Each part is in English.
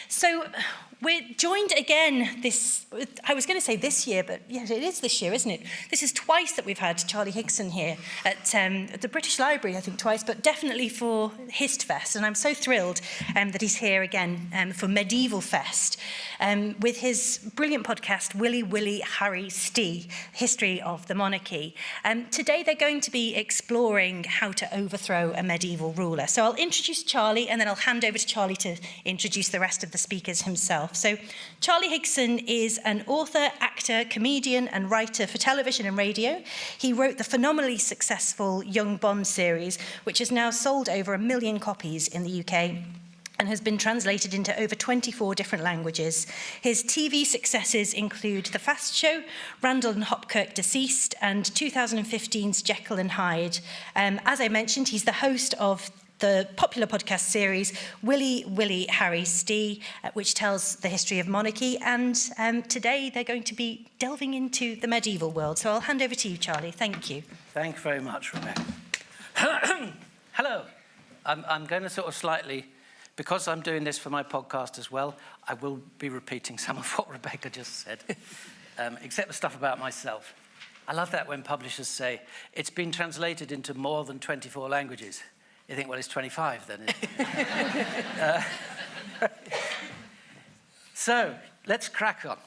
So we're joined again I was going to say this year, but yes, it is this year, isn't it? This is twice that we've had Charlie Higson here at the British Library, I think twice, but definitely for HistFest. And I'm so thrilled that he's here again for MEDIEVALFEST with his brilliant podcast, Willy Harry Stee, History of the Monarchy. Today they're going to be exploring how to overthrow a medieval ruler. So I'll introduce Charlie and then I'll hand over to Charlie to introduce the rest of the speakers himself. So Charlie Higson is an author, actor, comedian and writer for television and radio. He wrote the phenomenally successful Young Bond series, which has now sold over 1 million copies in the UK and has been translated into over 24 different languages. His TV successes include The Fast Show, Randall and Hopkirk Deceased, and 2015's Jekyll and Hyde. As I mentioned, he's the host of the popular podcast series Willy Harry Stee, which tells the history of monarchy, and today they're going to be delving into the medieval world. So I'll hand over to you, Charlie. Thank you. Thank you very much, Rebecca. Hello. I'm going to sort of slightly, because I'm doing this for my podcast as well, I will be repeating some of what Rebecca just said, except the stuff about myself. I love that when publishers say, it's been translated into more than 24 languages. You think, well, it's 25 then, isn't it? So, let's crack on.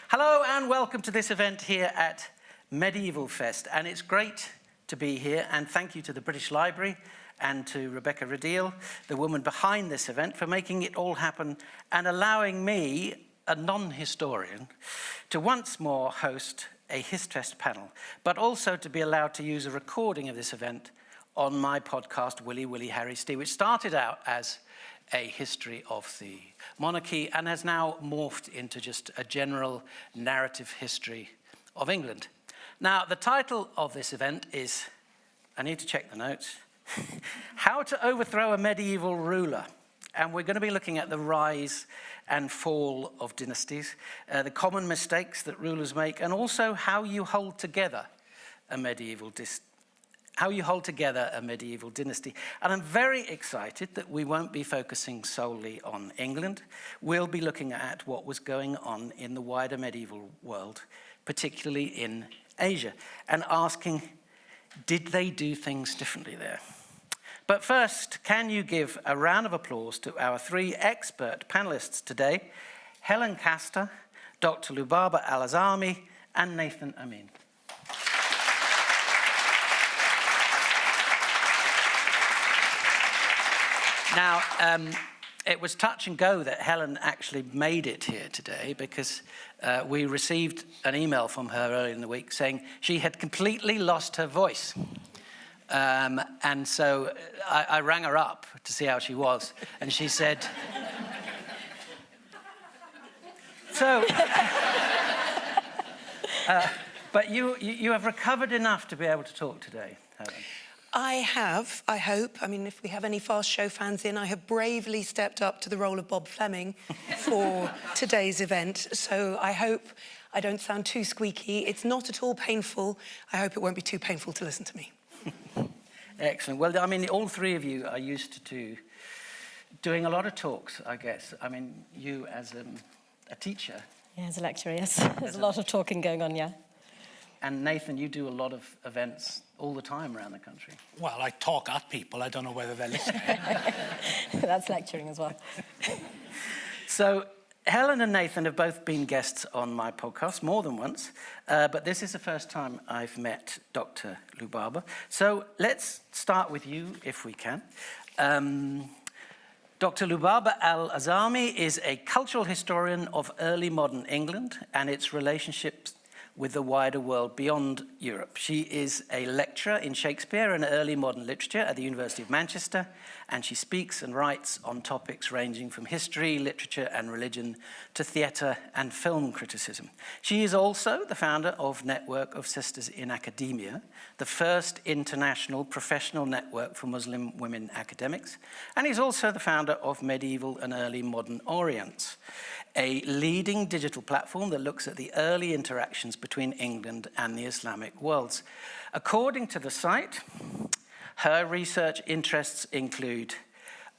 Hello and welcome to this event here at MEDIEVALFEST. And it's great to be here, and thank you to the British Library and to Rebecca Radil, the woman behind this event, for making it all happen and allowing me, a non-historian, to once more host a HistFest panel, but also to be allowed to use a recording of this event on my podcast, Willy Harry Stee, which started out as a history of the monarchy and has now morphed into just a general narrative history of England. Now, the title of this event is, I need to check the notes, How to Overthrow a Medieval Ruler. And we're going to be looking at the rise and fall of dynasties, the common mistakes that rulers make, and also how you hold together a medieval dynasty. And I'm very excited that we won't be focusing solely on England. We'll be looking at what was going on in the wider medieval world, particularly in Asia, and asking, did they do things differently there? But first, can you give a round of applause to our 3 expert panelists today, Helen Castor, Dr. Lubaaba Al-Azami, and Nathen Amin. Now, it was touch and go that Helen actually made it here today because we received an email from her earlier in the week saying she had completely lost her voice. And so I rang her up to see how she was, and she said, but you have recovered enough to be able to talk today, Helen. I have, I hope. I mean, if we have any Fast Show fans in, I have bravely stepped up to the role of Bob Fleming for today's event. So I hope I don't sound too squeaky. It's not at all painful. I hope it won't be too painful to listen to me. Excellent. Well, I mean, all 3 of you are used to doing a lot of talks, I guess. I mean, you as a teacher. Yeah, as a lecturer, yes. There's a lot of talking going on, yeah. And Nathen, you do a lot of events all the time around the country. Well, I talk at people. I don't know whether they're listening. That's lecturing as well. So Helen and Nathen have both been guests on my podcast more than once, but this is the first time I've met Dr. Lubaaba. So let's start with you, if we can. Dr. Lubaaba Al-Azami is a cultural historian of early modern England and its relationships with the wider world beyond Europe. She is a lecturer in Shakespeare and early modern literature at the University of Manchester, and she speaks and writes on topics ranging from history, literature and religion to theatre and film criticism. She is also the founder of Network of Sisters in Academia, the first international professional network for Muslim women academics, and is also the founder of Medieval and Early Modern Orient, a leading digital platform that looks at the early interactions between England and the Islamic worlds. According to the site, her research interests include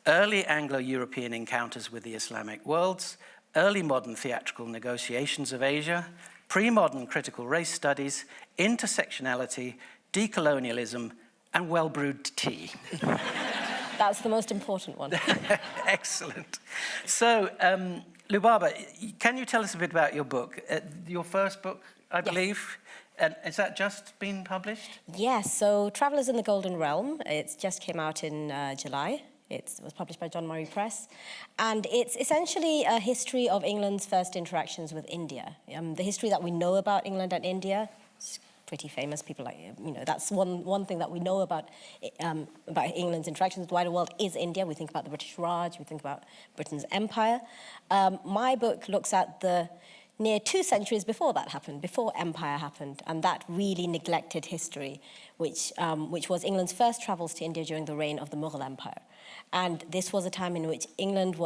early Anglo-European encounters with the Islamic worlds, early modern theatrical negotiations of Asia, pre-modern critical race studies, intersectionality, decolonialism, and well-brewed tea. That's the most important one. Excellent. So, Lubaaba, can you tell us a bit about your book? Your first book, I believe. And has that just been published? Yes, so Travellers in the Golden Realm, it just came out in July. It was published by John Murray Press. And it's essentially a history of England's first interactions with India. The history that we know about England and India is pretty famous. People like, that's one thing that we know about England's interactions with the wider world is India. We think about the British Raj, we think about Britain's empire. My book looks at the near 2 centuries before that happened, before empire happened, and that really neglected history, which was England's first travels to India during the reign of the Mughal Empire. And this was a time in which England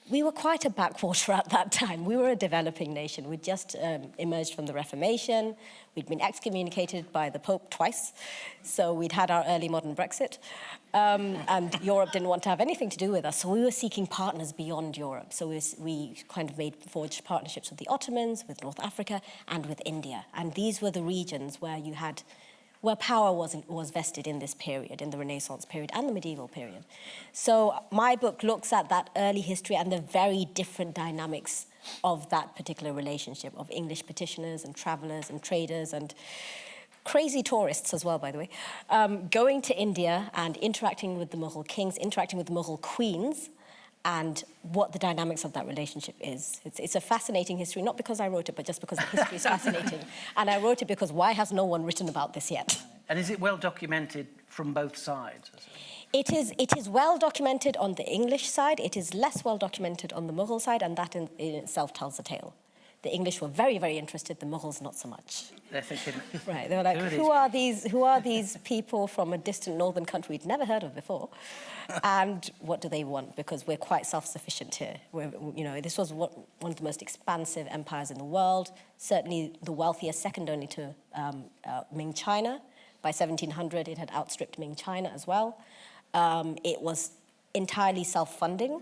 we were quite a backwater at that time. We were a developing nation. We'd just emerged from the Reformation. We'd been excommunicated by the Pope twice. So we'd had our early modern Brexit. And Europe didn't want to have anything to do with us. So we were seeking partners beyond Europe. So we kind of forged partnerships with the Ottomans, with North Africa, and with India. And these were the regions where power was vested in this period, in the Renaissance period and the medieval period. So my book looks at that early history and the very different dynamics of that particular relationship of English petitioners and travellers and traders and crazy tourists as well, by the way, going to India and interacting with the Mughal kings, interacting with the Mughal queens, and what the dynamics of that relationship is. It's a fascinating history, not because I wrote it, but just because the history is fascinating. And I wrote it because why has no one written about this yet? And is it well documented from both sides? It is well documented on the English side. It is less well documented on the Mughal side, and that in itself tells a tale. The English were very, very interested, the Mughals not so much. They're thinking... Right, they were like, who are these people from a distant northern country we'd never heard of before? And what do they want? Because we're quite self-sufficient here. This was one of the most expansive empires in the world, certainly the wealthiest, second only to Ming China. By 1700, it had outstripped Ming China as well. It was entirely self-funding,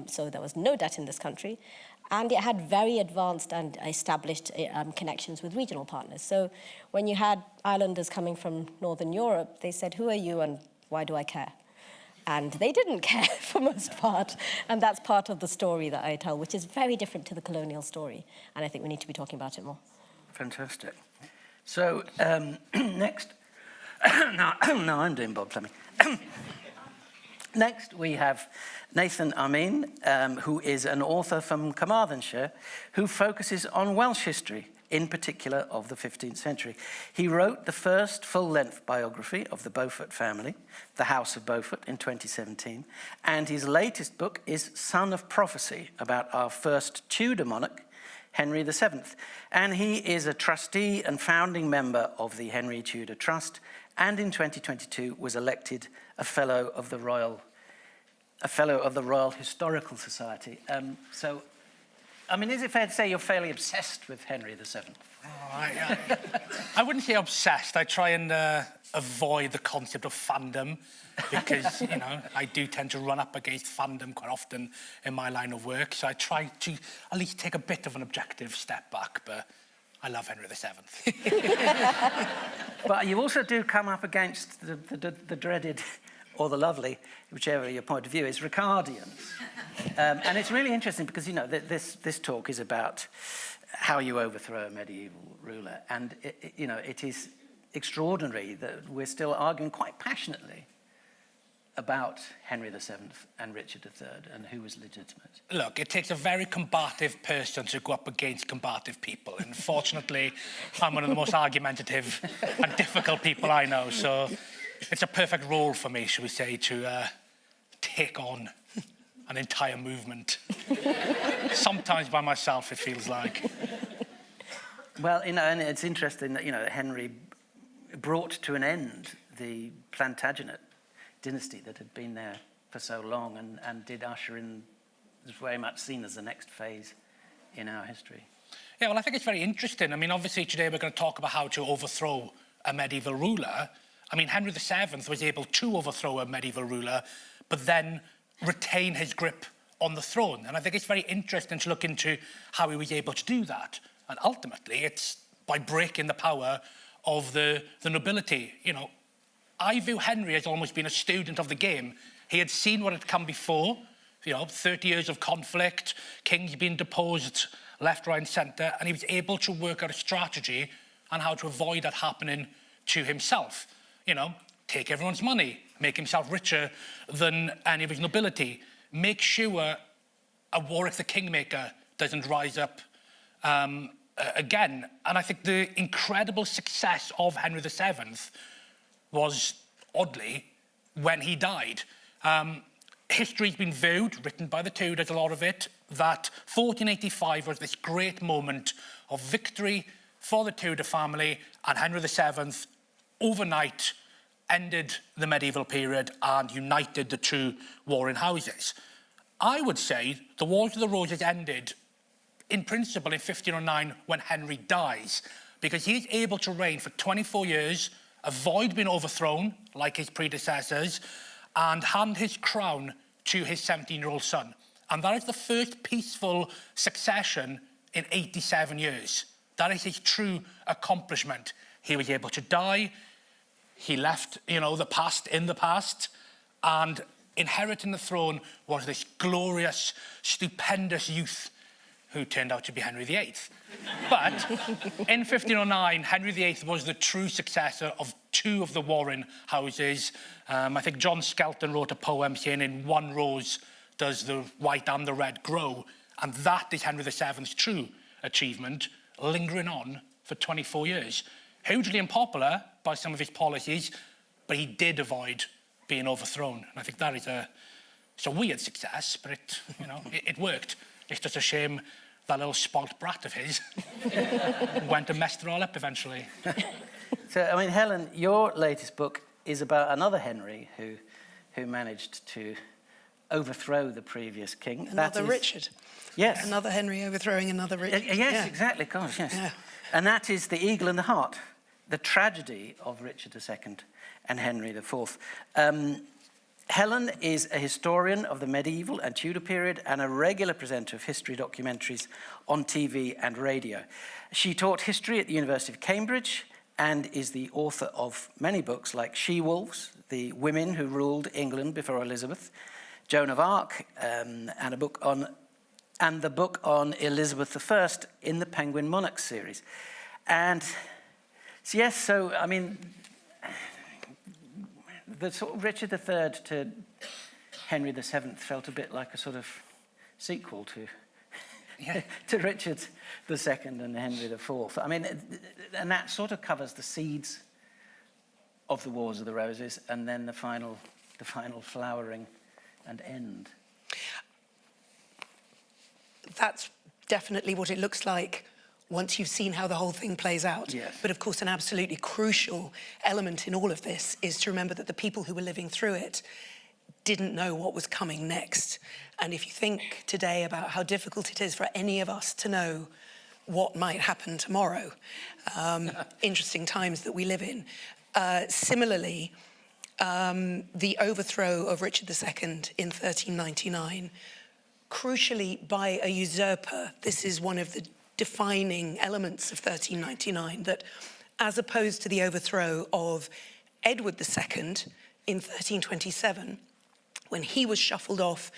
so there was no debt in this country. And it had very advanced and established connections with regional partners. So when you had islanders coming from Northern Europe, they said, who are you and why do I care? And they didn't care for most part. And that's part of the story that I tell, which is very different to the colonial story. And I think we need to be talking about it more. Fantastic. So next, no, I'm doing Bob Fleming. Next, we have Nathen Amin, who is an author from Carmarthenshire, who focuses on Welsh history, in particular of the 15th century. He wrote the first full-length biography of the Beaufort family, The House of Beaufort, in 2017, and his latest book is Son of Prophecy, about our first Tudor monarch, Henry VII. And he is a trustee and founding member of the Henry Tudor Trust, and in 2022 was elected a Fellow of the Royal Historical Society. So, I mean, is it fair to say you're fairly obsessed with Henry VII? I wouldn't say obsessed. I try and avoid the concept of fandom because, I do tend to run up against fandom quite often in my line of work. So I try to at least take a bit of an objective step back, but I love Henry VII. But you also do come up against the dreaded, or the lovely, whichever your point of view is, Ricardians. And it's really interesting because, this talk is about how you overthrow a medieval ruler. And, it is extraordinary that we're still arguing quite passionately about Henry VII and Richard III and who was legitimate. Look, it takes a very combative person to go up against combative people. And fortunately, I'm one of the most argumentative and difficult people I know. So it's a perfect role for me, shall we say, to take on an entire movement. Sometimes by myself, it feels like. Well, and it's interesting that, Henry brought to an end the Plantagenet dynasty that had been there for so long and did usher in, is very much seen as the next phase in our history. Yeah, well, I think it's very interesting. I mean, obviously today we're going to talk about how to overthrow a medieval ruler. I mean, Henry VII was able to overthrow a medieval ruler, but then retain his grip on the throne. And I think it's very interesting to look into how he was able to do that. And ultimately, it's by breaking the power of the nobility. You know, I view Henry as almost being a student of the game. He had seen what had come before, 30 years of conflict, kings being deposed left, right and centre, and he was able to work out a strategy on how to avoid that happening to himself. Take everyone's money, make himself richer than any of his nobility, make sure a Warwick the Kingmaker doesn't rise up again. And I think the incredible success of Henry VII was, oddly, when he died. History's been viewed, written by the Tudors, a lot of it, that 1485 was this great moment of victory for the Tudor family, and Henry VII overnight ended the medieval period and united the two warring houses. I would say the Wars of the Roses ended, in principle, in 1509 when Henry dies, because he's able to reign for 24 years, avoid being overthrown like his predecessors, and hand his crown to his 17-year-old son. And that is the first peaceful succession in 87 years. That is his true accomplishment. He was able to die. He left, the past in the past. And inheriting the throne was this glorious, stupendous youth who turned out to be Henry VIII. But in 1509, Henry VIII was the true successor of two of the warring houses. I think John Skelton wrote a poem saying, "In one rose does the white and the red grow." And that is Henry VII's true achievement, lingering on for 24 years. Hugely unpopular by some of his policies, but he did avoid being overthrown. And I think that is it's a weird success, but it worked. It's just a shame that little spoilt brat of his went and messed it all up eventually. So, Helen, your latest book is about another Henry who managed to overthrow the previous king. Another Richard. Yes. Another Henry overthrowing another Richard. Yes, exactly, gosh, yes. Yeah. And that is The Eagle and the Hart, the tragedy of Richard II and Henry IV. Helen is a historian of the medieval and Tudor period and a regular presenter of history documentaries on TV and radio. She taught history at the University of Cambridge and is the author of many books like She-Wolves, The Women Who Ruled England Before Elizabeth, Joan of Arc, and the book on Elizabeth I in the Penguin Monarchs series. And so, the sort of Richard III to Henry VII felt a bit like a sort of sequel to Richard II and Henry IV. And that sort of covers the seeds of the Wars of the Roses and then the final flowering and end. That's definitely what it looks like once you've seen how the whole thing plays out. Yes. But of course, an absolutely crucial element in all of this is to remember that the people who were living through it didn't know what was coming next. And if you think today about how difficult it is for any of us to know what might happen tomorrow, interesting times that we live in. Similarly, the overthrow of Richard II in 1399, crucially by a usurper. This is one of the defining elements of 1399, that as opposed to the overthrow of Edward II in 1327, when he was shuffled off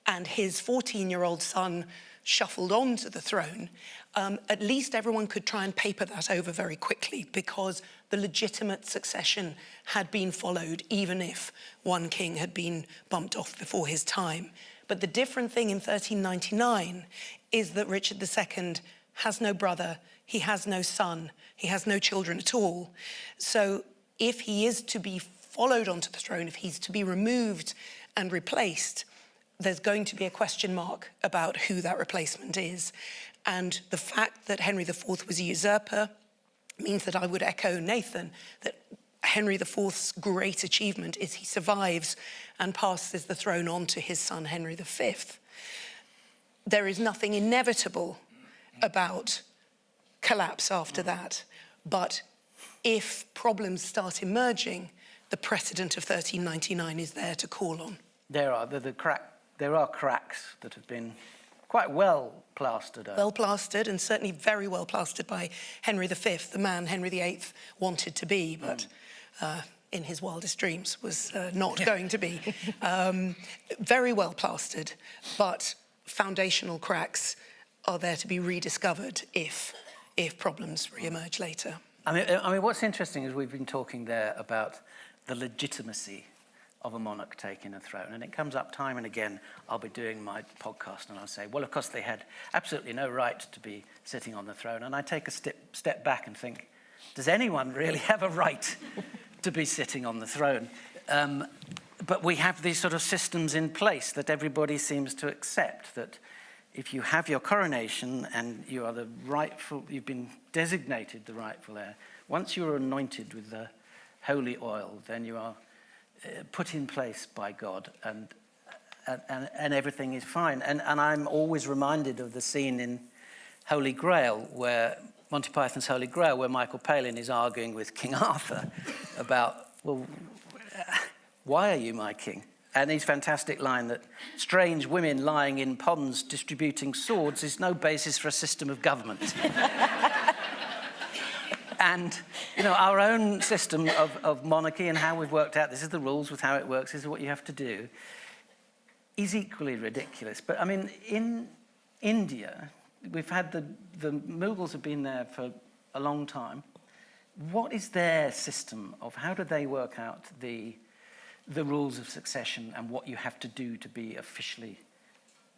and his 14-year-old son shuffled onto the throne, at least everyone could try and paper that over very quickly because the legitimate succession had been followed, even if one king had been bumped off before his time. But the different thing in 1399 is that Richard II has no brother, he has no son, he has no children at all. So if he is to be followed onto the throne, if he's to be removed and replaced, there's going to be a question mark about who that replacement is. And the fact that Henry IV was a usurper means that I would echo Nathen, that Henry IV's great achievement is he survives and passes the throne on to his son, Henry V. There is nothing inevitable about collapse after that. But if problems start emerging, the precedent of 1399 is there to call on. there are cracks that have been quite well plastered up. Well plastered, and certainly very well plastered by Henry V, the man Henry VIII wanted to be, but in his wildest dreams was not going to be. Very well plastered, but foundational cracks are there to be rediscovered if problems re-emerge later. I mean, what's interesting is we've been talking there about the legitimacy of a monarch taking a throne, and it comes up time and again. I'll be doing my podcast and I'll say, well, of course they had absolutely no right to be sitting on the throne, and I take a step back and think, does anyone really have a right to be sitting on the throne? But we have these sort of systems in place that everybody seems to accept, that if you have your coronation and you are you've been designated the rightful heir, once you're anointed with the holy oil, then you are put in place by God, and everything is fine. And I'm always reminded of the scene in Holy Grail, where Monty Python's Holy Grail, where Michael Palin is arguing with King Arthur about, well, why are you my king? And his fantastic line that strange women lying in ponds distributing swords is no basis for a system of government. And, you know, our own system of monarchy and how we've worked out, this is the rules with how it works, this is what you have to do, is equally ridiculous. But, I mean, in India, we've had the Mughals have been there for a long time. What is their system of, how do they work out the rules of succession and what you have to do to be officially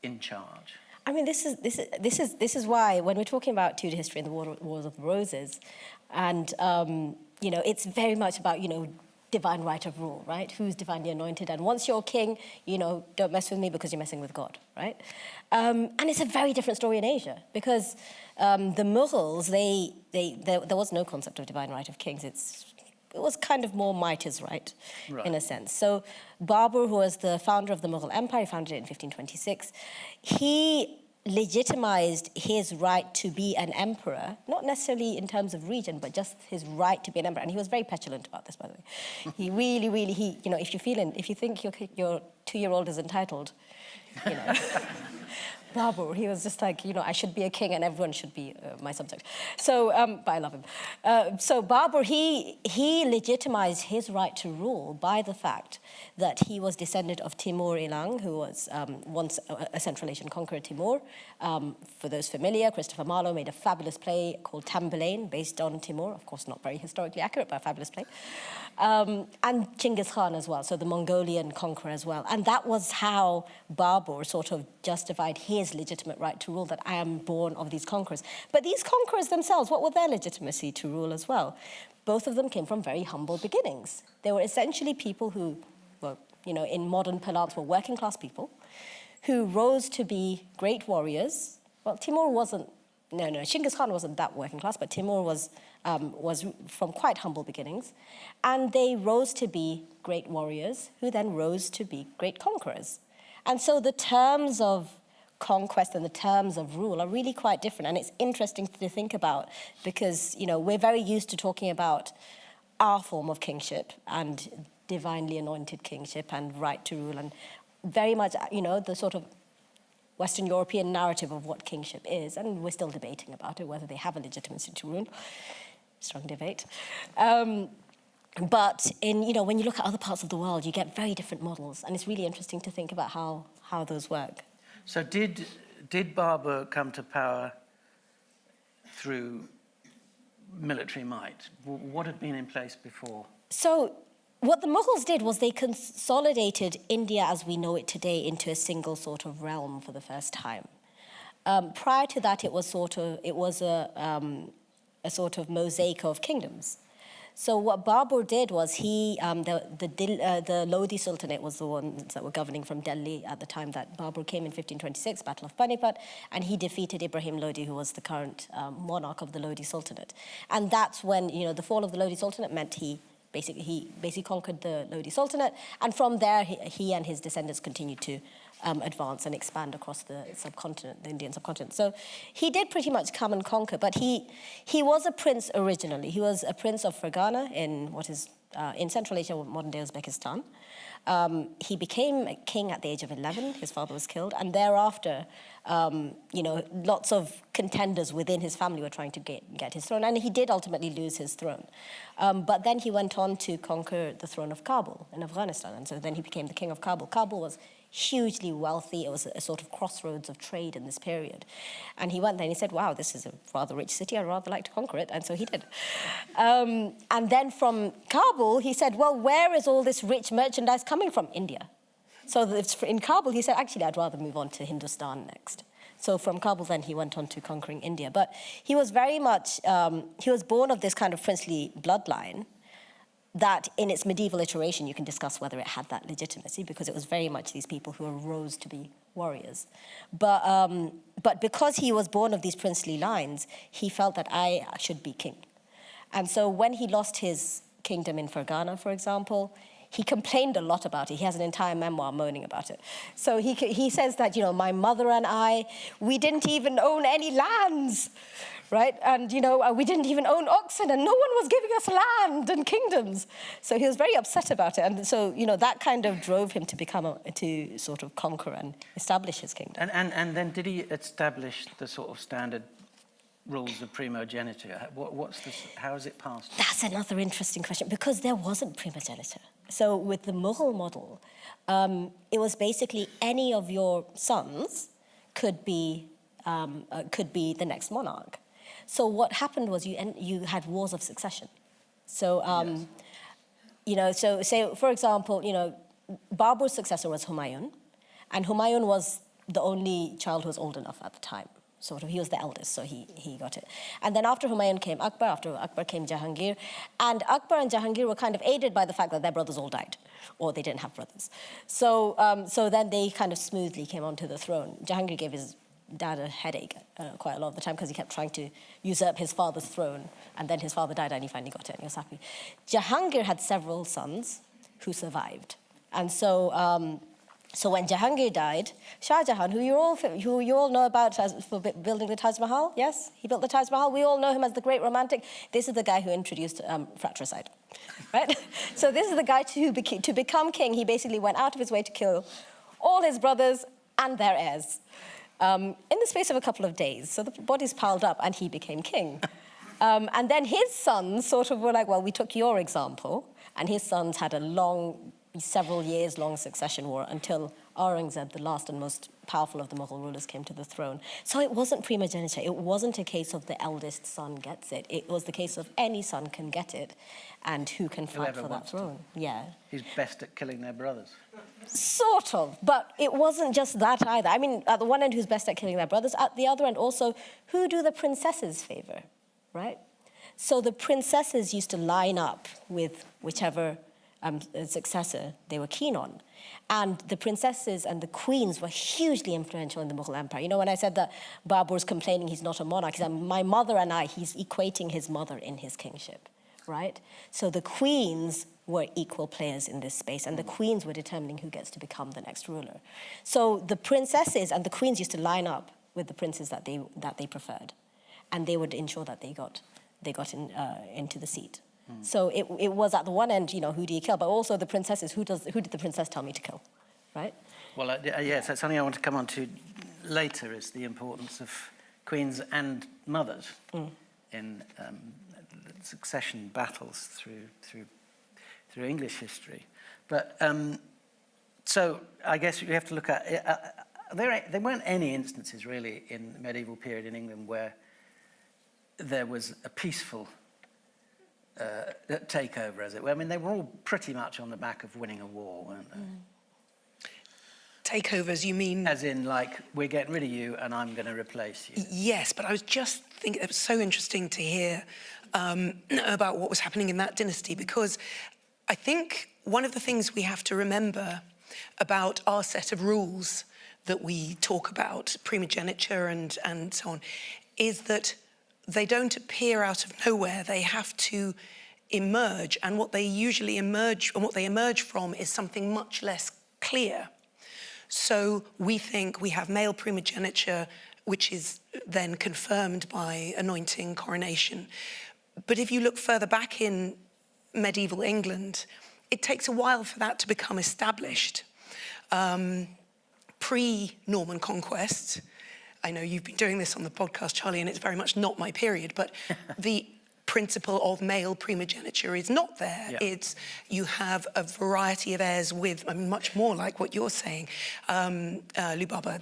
in charge? I mean, this is why when we're talking about Tudor history and the Wars of the Roses, and you know, it's very much about, you know, divine right of rule, right? Who's divinely anointed, and once you're king, you know, don't mess with me because you're messing with God, right? And it's a very different story in Asia, because the Mughals, there was no concept of divine right of kings. It was kind of more might is right, in a sense. So Babur, who was the founder of the Mughal Empire, he founded it in 1526, he legitimized his right to be an emperor, not necessarily in terms of region, but just his right to be an emperor. And he was very petulant about this, by the way. He really, you know, if you think your 2-year-old is entitled, you know, Babur, he was just like, you know, I should be a king and everyone should be my subject. So, but I love him. So Babur, he legitimized his right to rule by the fact that he was descendant of Timur Ilang, who was once a Central Asian conqueror, Timur. For those familiar, Christopher Marlowe made a fabulous play called Tamburlaine, based on Timur. Of course, not very historically accurate, but a fabulous play. And Genghis Khan as well, so the Mongolian conqueror as well. And that was how Babur sort of justified his legitimate right to rule, that I am born of these conquerors. But these conquerors themselves, what were their legitimacy to rule as well? Both of them came from very humble beginnings. They were essentially people who were, you know, in modern parlance, were working class people who rose to be great warriors. Well, Timur wasn't, Genghis Khan wasn't that working class, but Timur was from quite humble beginnings. And they rose to be great warriors who then rose to be great conquerors. And so the terms of conquest and the terms of rule are really quite different. And it's interesting to think about because, you know, we're very used to talking about our form of kingship and divinely anointed kingship and right to rule and very much, you know, the sort of Western European narrative of what kingship is. And we're still debating about it, whether they have a legitimacy to rule. Strong debate. But in, you know, when you look at other parts of the world, you get very different models. And it's really interesting to think about how those work. So did Babur come to power through military might? What had been in place before? So what the Mughals did was they consolidated India as we know it today into a single sort of realm for the first time. Prior to that, it was a sort of mosaic of kingdoms. So what Babur did was the Lodi Sultanate was the ones that were governing from Delhi at the time that Babur came in 1526, Battle of Panipat, and he defeated Ibrahim Lodi, who was the current monarch of the Lodi Sultanate. And that's when, you know, the fall of the Lodi Sultanate meant he basically conquered the Lodi Sultanate, and from there he and his descendants continued to advance and expand across the subcontinent, the Indian subcontinent. So he did pretty much come and conquer, but he was a prince originally. He was a prince of Fergana in what is in Central Asia, modern-day Uzbekistan. He became king at the age of 11. His father was killed. And thereafter, lots of contenders within his family were trying to get his throne. And he did ultimately lose his throne. But then he went on to conquer the throne of Kabul in Afghanistan. And so then he became the king of Kabul. Kabul was hugely wealthy. It was a sort of crossroads of trade in this period. And he went there and he said, wow, this is a rather rich city. I'd rather like to conquer it. And so he did. And then from Kabul, he said, well, where is all this rich merchandise coming from? India. So in Kabul, he said, actually, I'd rather move on to Hindustan next. So from Kabul, then he went on to conquering India. But he was very much, he was born of this kind of princely bloodline that in its medieval iteration, you can discuss whether it had that legitimacy, because it was very much these people who arose to be warriors. But because he was born of these princely lines, he felt that I should be king. And so when he lost his kingdom in Fergana, for example, he complained a lot about it. He has an entire memoir moaning about it. So he says that, my mother and I, we didn't even own any lands, right? And, we didn't even own oxen, and no one was giving us land and kingdoms. So he was very upset about it. And so, that kind of drove him to to sort of conquer and establish his kingdom. And then did he establish the sort of standard rules of primogeniture? How is it passed? That's another interesting question, because there wasn't primogeniture. So with the Mughal model, it was basically any of your sons could be the next monarch. So what happened was you had wars of succession. So, so say, for example, Babur's successor was Humayun, and Humayun was the only child who was old enough at the time. Sort of, he was the eldest, so he got it. And then after Humayun came Akbar, after Akbar came Jahangir, and Akbar and Jahangir were kind of aided by the fact that their brothers all died, or they didn't have brothers. So, so then they kind of smoothly came onto the throne. Jahangir gave his dad a headache quite a lot of the time, because he kept trying to usurp his father's throne, and then his father died and he finally got it and he was happy. Jahangir had several sons who survived. And so, so when Jahangir died, Shah Jahan, who you all know about for building the Taj Mahal, yes? He built the Taj Mahal. We all know him as the great romantic. This is the guy who introduced fratricide, right? So this is the guy to become king. He basically went out of his way to kill all his brothers and their heirs in the space of a couple of days. So the bodies piled up and he became king. And then his sons sort of were like, well, we took your example, and his sons had a several years long succession war until Aurangzeb, the last and most powerful of the Mughal rulers, came to the throne. So it wasn't primogeniture. It wasn't a case of the eldest son gets it. It was the case of any son can get it, and who can fight for that throne. Yeah. Who's best at killing their brothers? Sort of, but it wasn't just that either. I mean, at the one end, who's best at killing their brothers. At the other end, also, who do the princesses favor, right? So the princesses used to line up with whichever successor they were keen on. And the princesses and the queens were hugely influential in the Mughal Empire. When I said that Babur's complaining he's not a monarch, he said, my mother and I, he's equating his mother in his kingship, right? So the queens were equal players in this space, and the queens were determining who gets to become the next ruler. So the princesses and the queens used to line up with the princes that they preferred, and they would ensure that they got into the seat. So it was at the one end, who do you kill? But also the princesses, who did the princess tell me to kill, right? Well, yes, that's something I want to come on to later, is the importance of queens and mothers in succession battles through English history. But so I guess you have to look at, there weren't any instances really in the medieval period in England where there was a peaceful takeover, as it were. I mean, they were all pretty much on the back of winning a war, weren't they? Takeovers, you mean? As in, like, we're getting rid of you and I'm going to replace you. Yes, but I was just thinking, it was so interesting to hear about what was happening in that dynasty, because I think one of the things we have to remember about our set of rules that we talk about, primogeniture and so on, is that they don't appear out of nowhere. They have to emerge, and what they emerge from is something much less clear. So we think we have male primogeniture, which is then confirmed by anointing, coronation. But if you look further back in medieval England, it takes a while for that to become established. Pre-Norman conquest, I know you've been doing this on the podcast, Charlie, and it's very much not my period, but the principle of male primogeniture is not there. Yeah. It's, you have a variety of heirs with, I mean, much more like what you're saying, Lubaaba,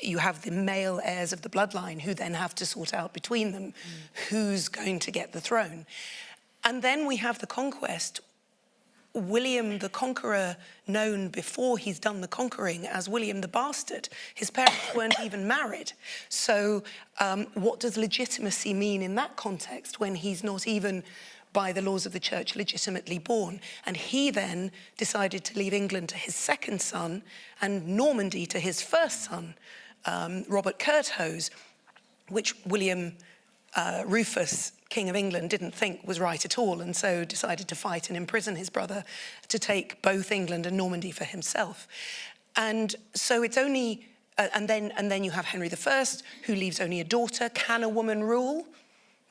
you have the male heirs of the bloodline who then have to sort out between them who's going to get the throne. And then we have the conquest. William the Conqueror, known before he's done the conquering as William the Bastard. His parents weren't even married. So what does legitimacy mean in that context when he's not even, by the laws of the church, legitimately born? And he then decided to leave England to his second son and Normandy to his first son, Robert Curthose, which William Rufus, King of England, didn't think was right at all, and so decided to fight and imprison his brother to take both England and Normandy for himself. And so it's only, and then you have Henry I, who leaves only a daughter. Can a woman rule?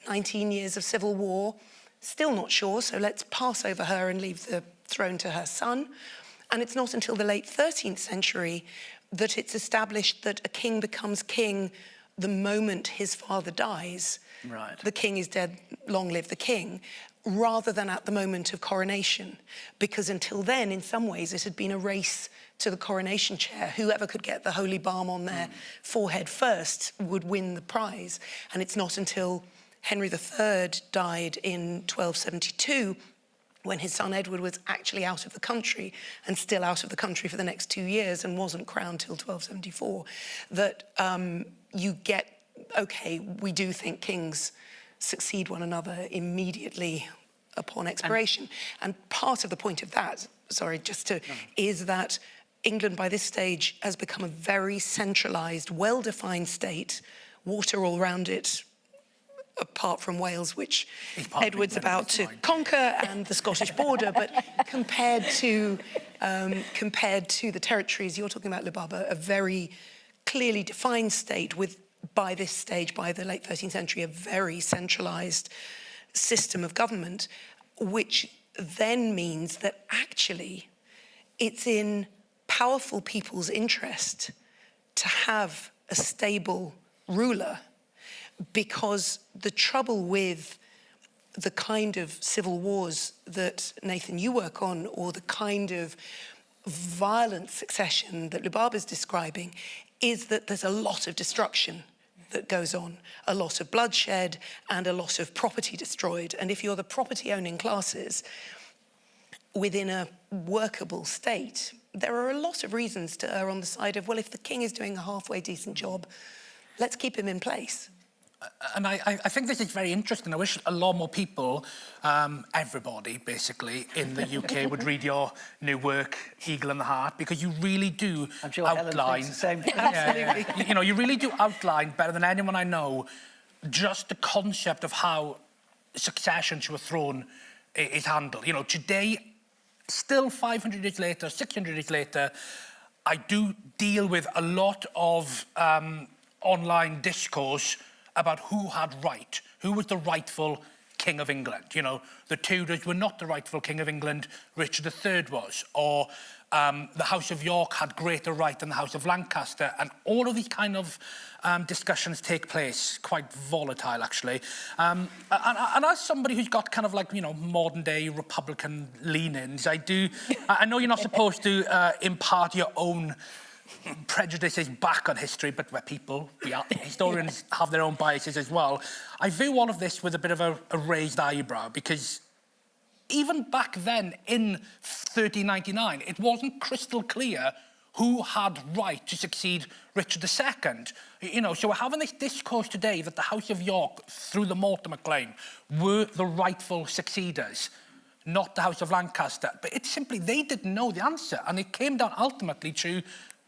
19 years of civil war, still not sure, so let's pass over her and leave the throne to her son. And it's not until the late 13th century that it's established that a king becomes king the moment his father dies. Right. The king is dead, long live the king, rather than at the moment of coronation. Because until then, in some ways, it had been a race to the coronation chair. Whoever could get the holy balm on their forehead first would win the prize. And it's not until Henry III died in 1272, when his son Edward was actually out of the country and still out of the country for the next 2 years and wasn't crowned till 1274, that you get, okay, we do think kings succeed one another immediately upon expiration. And part of the point of that, is that England by this stage has become a very centralised, well-defined state, water all round it, apart from Wales, which Edward's about to conquer, and the Scottish border. But compared to the territories you're talking about, Lubaaba, a very clearly defined state with, by this stage, by the late 13th century, a very centralised system of government, which then means that actually it's in powerful people's interest to have a stable ruler, because the trouble with the kind of civil wars that, Nathen, you work on, or the kind of violent succession that Lubaaba is describing, is that there's a lot of destruction that goes on, a lot of bloodshed and a lot of property destroyed. And if you're the property-owning classes within a workable state, there are a lot of reasons to err on the side of, well, if the king is doing a halfway decent job, let's keep him in place. And I think this is very interesting. I wish a lot more people, everybody basically in the UK would read your new work, Eagle and the Heart, because you really do outline. The same. Absolutely. You know, you really do outline better than anyone I know just the concept of how succession to a throne is handled. You know, today, still 500 years later, 600 years later, I do deal with a lot of online discourse about who had right, who was the rightful King of England. You know, the Tudors were not the rightful King of England, Richard III was, or the House of York had greater right than the House of Lancaster, and all of these kind of discussions take place, quite volatile actually. And as somebody who's got kind of like, you know, modern day Republican leanings, I know you're not supposed to impart your own prejudices back on history, but historians have their own biases as well. I view all of this with a bit of a raised eyebrow, because even back then in 1399, it wasn't crystal clear who had right to succeed Richard II. You know, so we're having this discourse today that the House of York, through the Mortimer claim, were the rightful succeeders, not the House of Lancaster. But it's simply, they didn't know the answer, and it came down ultimately to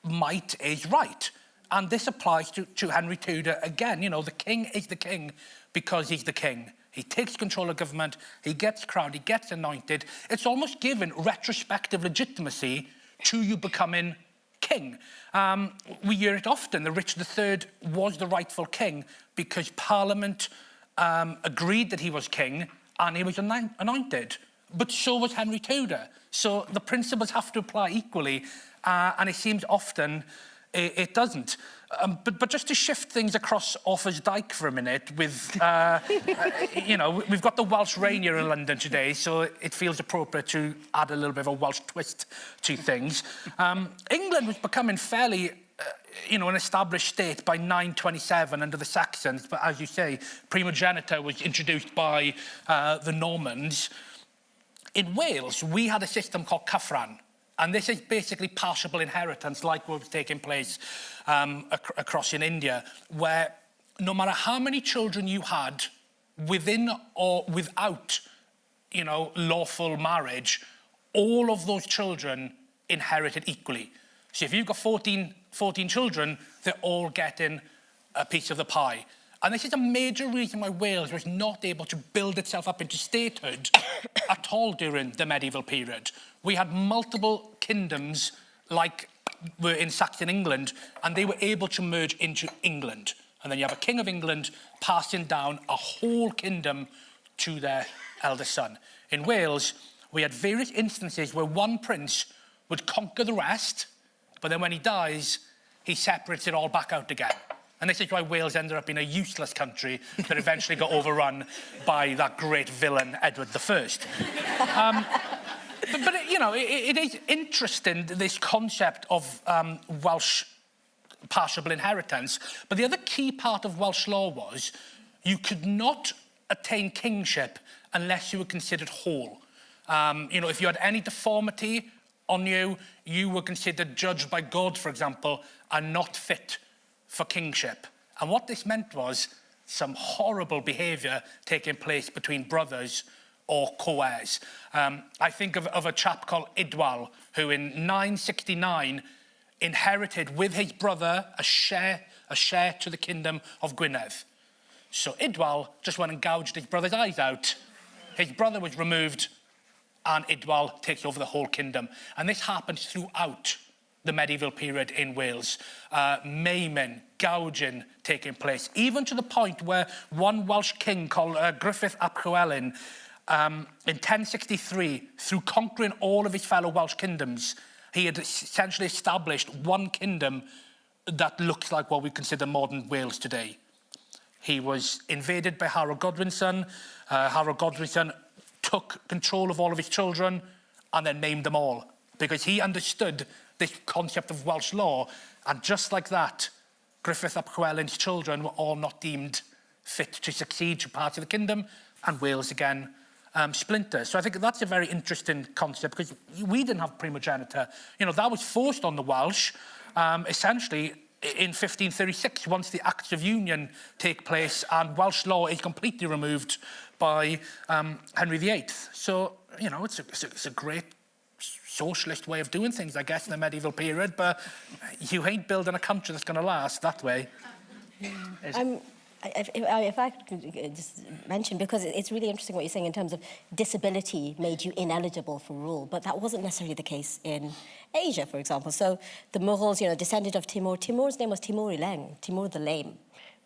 might is right. And this applies to Henry Tudor again. You know, the king is the king because he's the king. He takes control of government, he gets crowned, he gets anointed. It's almost given retrospective legitimacy to you becoming king. We hear it often, that Richard III was the rightful king because Parliament agreed that he was king, and he was anointed. But so was Henry Tudor. So the principles have to apply equally, and it seems often it doesn't. But just to shift things across Offa's Dyke for a minute, with, you know, we've got the Welsh rain here in London today, so it feels appropriate to add a little bit of a Welsh twist to things. England was becoming fairly, you know, an established state by 927 under the Saxons, but as you say, primogeniture was introduced by the Normans. In Wales, we had a system called cyfran, and this is basically partial inheritance, like what was taking place across in India, where no matter how many children you had within or without, you know, lawful marriage, all of those children inherited equally. So if you've got 14 children, they're all getting a piece of the pie. And this is a major reason why Wales was not able to build itself up into statehood at all during the medieval period. We had multiple kingdoms like were in Saxon England, and they were able to merge into England. And then you have a king of England passing down a whole kingdom to their eldest son. In Wales, we had various instances where one prince would conquer the rest, but then when he dies, he separates it all back out again. And this is why Wales ended up being a useless country that eventually got overrun by that great villain, Edward I. But you know, it is interesting, this concept of Welsh partial inheritance. But the other key part of Welsh law was you could not attain kingship unless you were considered whole. You know, if you had any deformity on you, you were considered judged by God, for example, and not fit for kingship. And what this meant was some horrible behaviour taking place between brothers or co-heirs. I think of a chap called Idwal, who in 969 inherited with his brother a share to the kingdom of Gwynedd. So Idwal just went and gouged his brother's eyes out. His brother was removed, and Idwal takes over the whole kingdom. And this happened throughout the medieval period in Wales. Maiming, gouging taking place, even to the point where one Welsh king called Griffith ap Llywelyn, in 1063, through conquering all of his fellow Welsh kingdoms, he had essentially established one kingdom that looks like what we consider modern Wales today. He was invaded by Harold Godwinson. Harold Godwinson took control of all of his children and then named them all, because he understood this concept of Welsh law, and just like that, Griffith ap Llywelyn's children were all not deemed fit to succeed to parts of the kingdom, and Wales again splinters. So I think that's a very interesting concept, because we didn't have primogeniture. You know, that was forced on the Welsh, essentially in 1536, once the Acts of Union take place, and Welsh law is completely removed by Henry VIII. So, you know, it's a great socialist way of doing things, I guess, in the medieval period, but you ain't building a country that's going to last that way. If I could just mention, because it's really interesting what you're saying in terms of disability made you ineligible for rule, but that wasn't necessarily the case in Asia, for example. So the Mughals, you know, descended of Timur. Timur's name was Timur Ileng, Timur the Lame.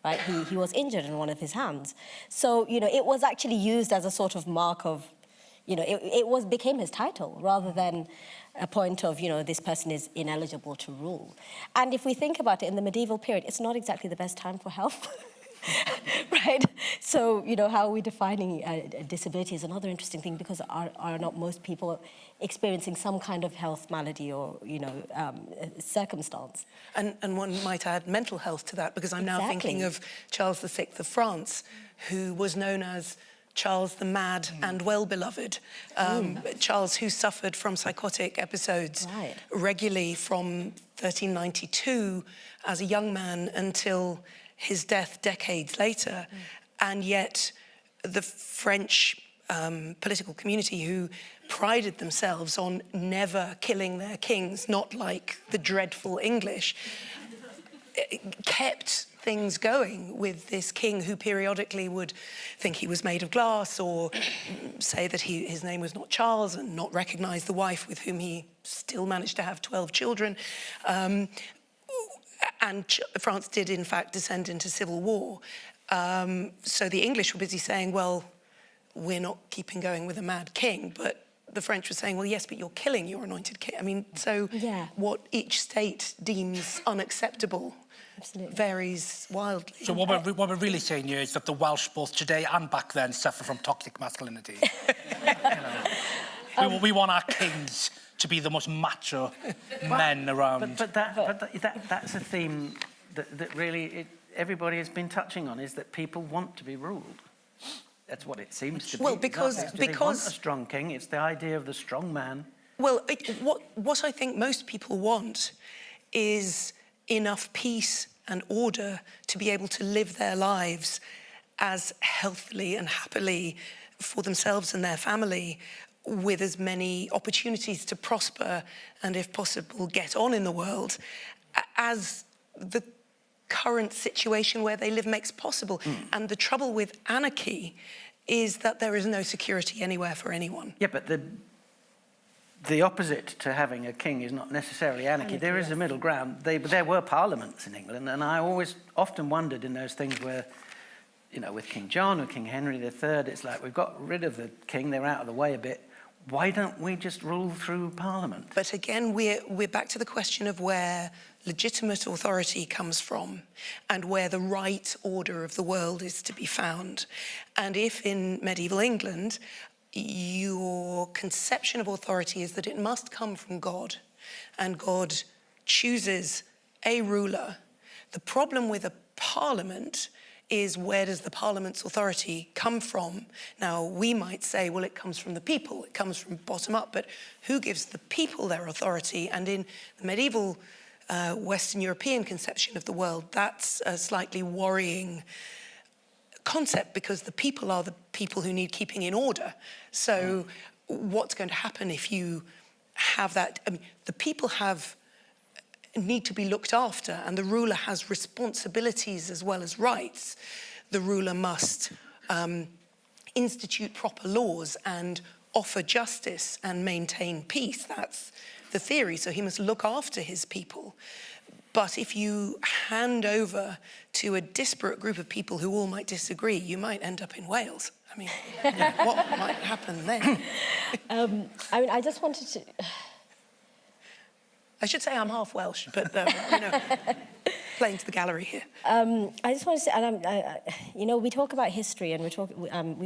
Right? He was injured in one of his hands. So, you know, it was actually used as a sort of mark of, you know, it became his title rather than a point of, you know, this person is ineligible to rule. And if we think about it, in the medieval period, it's not exactly the best time for health. Right? So, you know, how are we defining disability is another interesting thing, because are not most people experiencing some kind of health malady or, you know, circumstance? And one might add mental health to that, because I'm now thinking of Charles VI of France, who was known as Charles the Mad and Well-Beloved. Charles, who suffered from psychotic episodes regularly from 1392 as a young man until his death decades later. And yet the French political community, who prided themselves on never killing their kings, not like the dreadful English, kept things going with this king who periodically would think he was made of glass, or say that his name was not Charles, and not recognise the wife with whom he still managed to have 12 children. And France did, in fact, descend into civil war. So the English were busy saying, well, we're not keeping going with a mad king, but the French were saying, well, yes, but you're killing your anointed king. I mean, so what each state deems unacceptable varies wildly. So what we're really saying here is that the Welsh, both today and back then, suffer from toxic masculinity. We want our kings to be the most macho men around. But that's a theme that really everybody has been touching on, is that people want to be ruled. That's what it seems to be. Well, because they want a strong king. It's the idea of the strong man. Well, what I think most people want is enough peace and order to be able to live their lives as healthily and happily for themselves and their family, with as many opportunities to prosper and, if possible, get on in the world as the current situation where they live makes possible. And the trouble with anarchy is that there is no security anywhere for anyone. Yeah, but the opposite to having a king is not necessarily anarchy. There is a middle ground. There were parliaments in England, and I often wondered in those things where, you know, with King John or King Henry III, it's like, we've got rid of the king, they're out of the way a bit. Why don't we just rule through Parliament? But again, we're back to the question of where legitimate authority comes from and where the right order of the world is to be found. And if in medieval England, your conception of authority is that it must come from God, and God chooses a ruler, the problem with a parliament is, where does the parliament's authority come from? Now, we might say, well, it comes from the people, it comes from bottom up, but who gives the people their authority? And in the medieval Western European conception of the world, that's a slightly worrying concept, because the people are the people who need keeping in order. So what's going to happen if you have that? I mean, the people need to be looked after, and the ruler has responsibilities as well as rights. The ruler must institute proper laws and offer justice and maintain peace. That's the theory. So he must look after his people. But if you hand over to a disparate group of people who all might disagree, you might end up in Wales. I mean, what might happen then? I mean, I just wanted to... I should say I'm half Welsh, but, you know, playing to the gallery here. I just want to say, and you know, we talk about history and we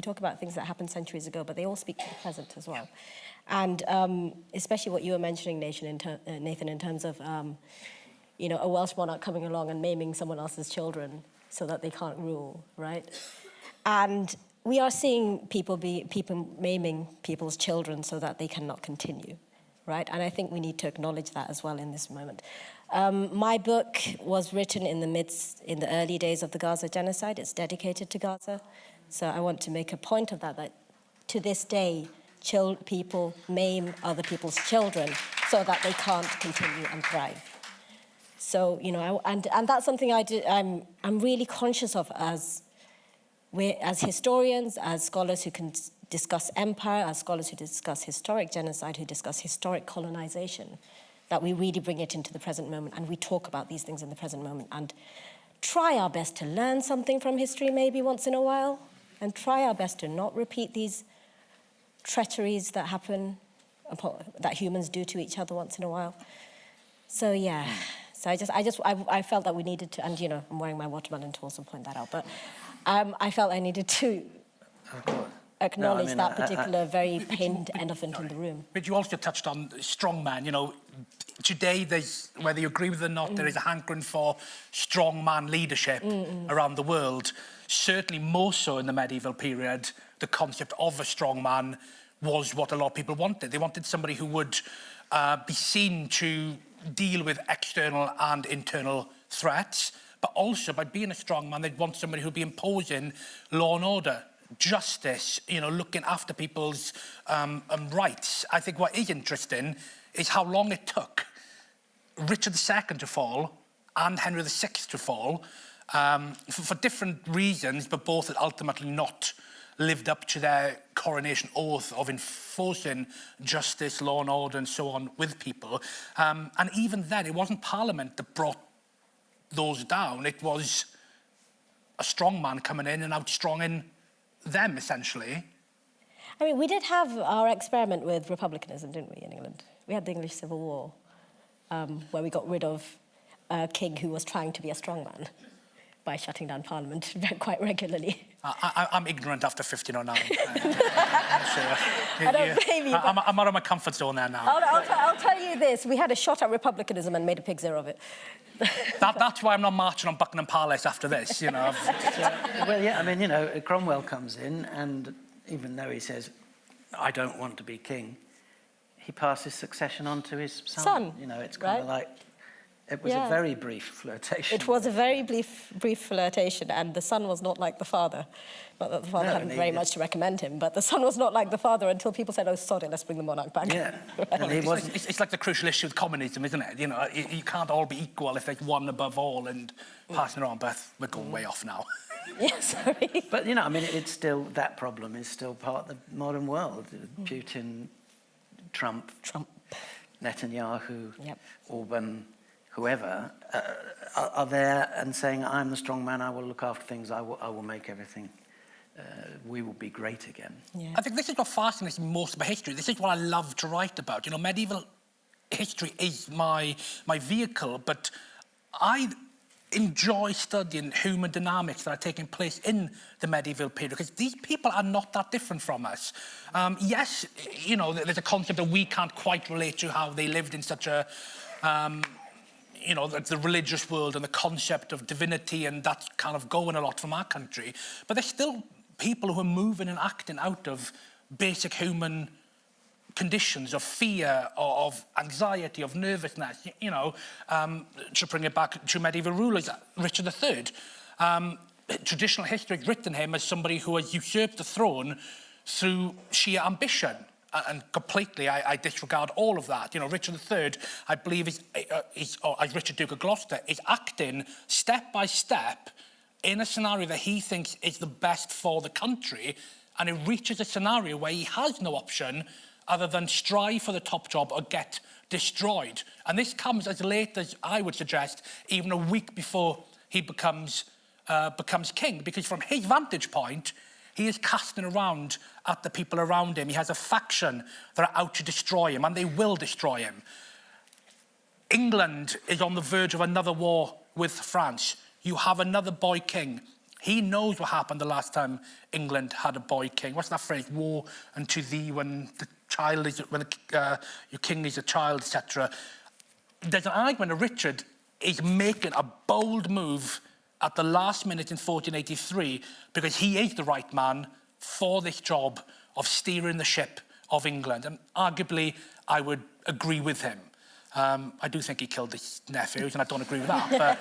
talk about things that happened centuries ago, but they all speak to the present as well. And especially what you were mentioning, Nathan, in terms of, you know, a Welsh monarch coming along and maiming someone else's children so that they can't rule, right? And we are seeing people maiming people's children so that they cannot continue. Right? And I think we need to acknowledge that as well in this moment. My book was written in the early days of the Gaza genocide. It's dedicated to Gaza. So I want to make a point of that to this day, people maim other people's children so that they can't continue and thrive. So, you know, and that's something I'm really conscious of as historians, as scholars who can discuss empire, as scholars who discuss historic genocide, who discuss historic colonization, that we really bring it into the present moment and we talk about these things in the present moment and try our best to learn something from history maybe once in a while, and try our best to not repeat these treacheries that happen, that humans do to each other once in a while. So yeah, so I felt that we needed to, and you know, I'm wearing my watermelon to also point that out, but I felt I needed to acknowledge that particular very pained elephant in the room. But you also touched on strongman. You know, today, whether you agree with it or not, there is a hankering for strongman leadership around the world. Certainly more so in the medieval period, the concept of a strongman was what a lot of people wanted. They wanted somebody who would be seen to deal with external and internal threats, but also by being a strongman, they'd want somebody who'd be imposing law and order, justice, you know, looking after people's rights. I think what is interesting is how long it took Richard II to fall and Henry VI to fall for different reasons, but both had ultimately not lived up to their coronation oath of enforcing justice, law and order and so on with people. And even then, it wasn't Parliament that brought those down. It was a strong man coming in and outstronging them, essentially. I mean, we did have our experiment with republicanism, didn't we, in England? We had the English Civil War, where we got rid of a king who was trying to be a strongman by shutting down Parliament quite regularly. I'm ignorant after 1509. I don't blame you. I'm out of my comfort zone there now. I'll tell you this, we had a shot at republicanism and made a pig's ear of it. That's why I'm not marching on Buckingham Palace after this, you know. Well, yeah, I mean, you know, Cromwell comes in, and even though he says, I don't want to be king, he passes succession on to his son. You know, it's kind of like, it was a very brief flirtation. It was a very brief flirtation, and the son was not like the father. Not that the father hadn't very much to recommend him, but the son was not like the father until people said, oh, sorry, let's bring the monarch back. Yeah. Well, it's like the crucial issue with communism, isn't it? You know, you can't all be equal if there's one above all and passing it on, but we're going way off now. Yeah, sorry. But, you know, I mean, it's still, that problem is still part of the modern world. Putin, Trump, Netanyahu, Orban, whoever, are there and saying, I'm the strong man, I will look after things, I will make everything, we will be great again. Yeah. I think this is what fascinates me most about history. This is what I love to write about. You know, medieval history is my vehicle, but I enjoy studying human dynamics that are taking place in the medieval period, because these people are not that different from us. Yes, you know, there's a concept that we can't quite relate to how they lived in such a you know, the religious world and the concept of divinity, and that's kind of going a lot from our country. But there's still people who are moving and acting out of basic human conditions of fear, of anxiety, of nervousness, you know, to bring it back to medieval rulers, Richard III. Traditional history has written him as somebody who has usurped the throne through sheer ambition. And completely, I disregard all of that. You know, Richard III, I believe, as Richard Duke of Gloucester, is acting step by step in a scenario that he thinks is the best for the country, and it reaches a scenario where he has no option other than strive for the top job or get destroyed. And this comes as late as, I would suggest, even a week before he becomes king, because from his vantage point, he is casting around at the people around him. He has a faction that are out to destroy him, and they will destroy him. England is on the verge of another war with France. You have another boy king. He knows what happened the last time England had a boy king. What's that phrase? War unto thee when the child is, when your king is a child, etc. There's an argument that Richard is making a bold move at the last minute in 1483, because he is the right man for this job of steering the ship of England. And arguably, I would agree with him. I do think he killed his nephews, and I don't agree with that. But,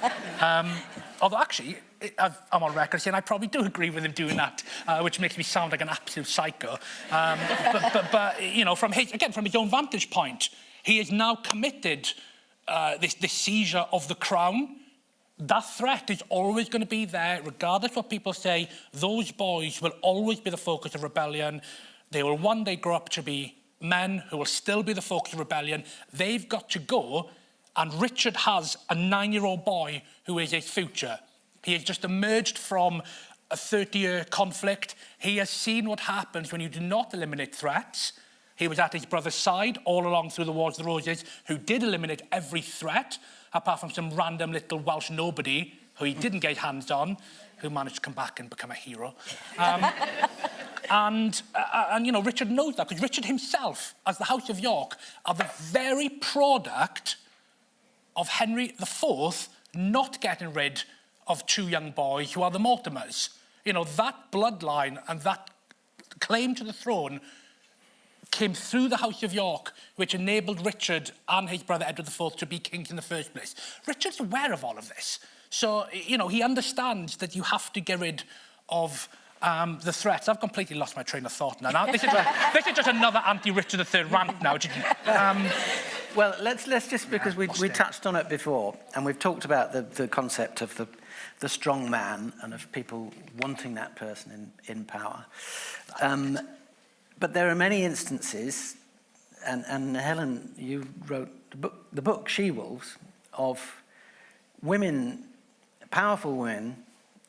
although actually, I'm on record saying I probably do agree with him doing that, which makes me sound like an absolute psycho. But you know, from his own vantage point, he has now committed this seizure of the crown. That threat is always going to be there, regardless what people say. Those boys will always be the focus of rebellion. They will one day grow up to be men who will still be the focus of rebellion. They've got to go, and Richard has a 9-year-old boy who is his future. He has just emerged from a 30-year conflict. He has seen what happens when you do not eliminate threats. He was at his brother's side all along through the Wars of the Roses, who did eliminate every threat, apart from some random little Welsh nobody who he didn't get hands on, who managed to come back and become a hero. And you know, Richard knows that, because Richard himself, as the House of York, are the very product of Henry IV not getting rid of 2 young boys who are the Mortimers. You know, that bloodline and that claim to the throne came through the House of York, which enabled Richard and his brother Edward IV to be kings in the first place. Richard's aware of all of this. So, you know, he understands that you have to get rid of the threats. I've completely lost my train of thought now. This is just another anti-Richard III rant now. Well, let's just, because we touched on it before, and we've talked about the concept of the strong man and of people wanting that person in power. But there are many instances, and Helen, you wrote the book She-Wolves, of women, powerful women.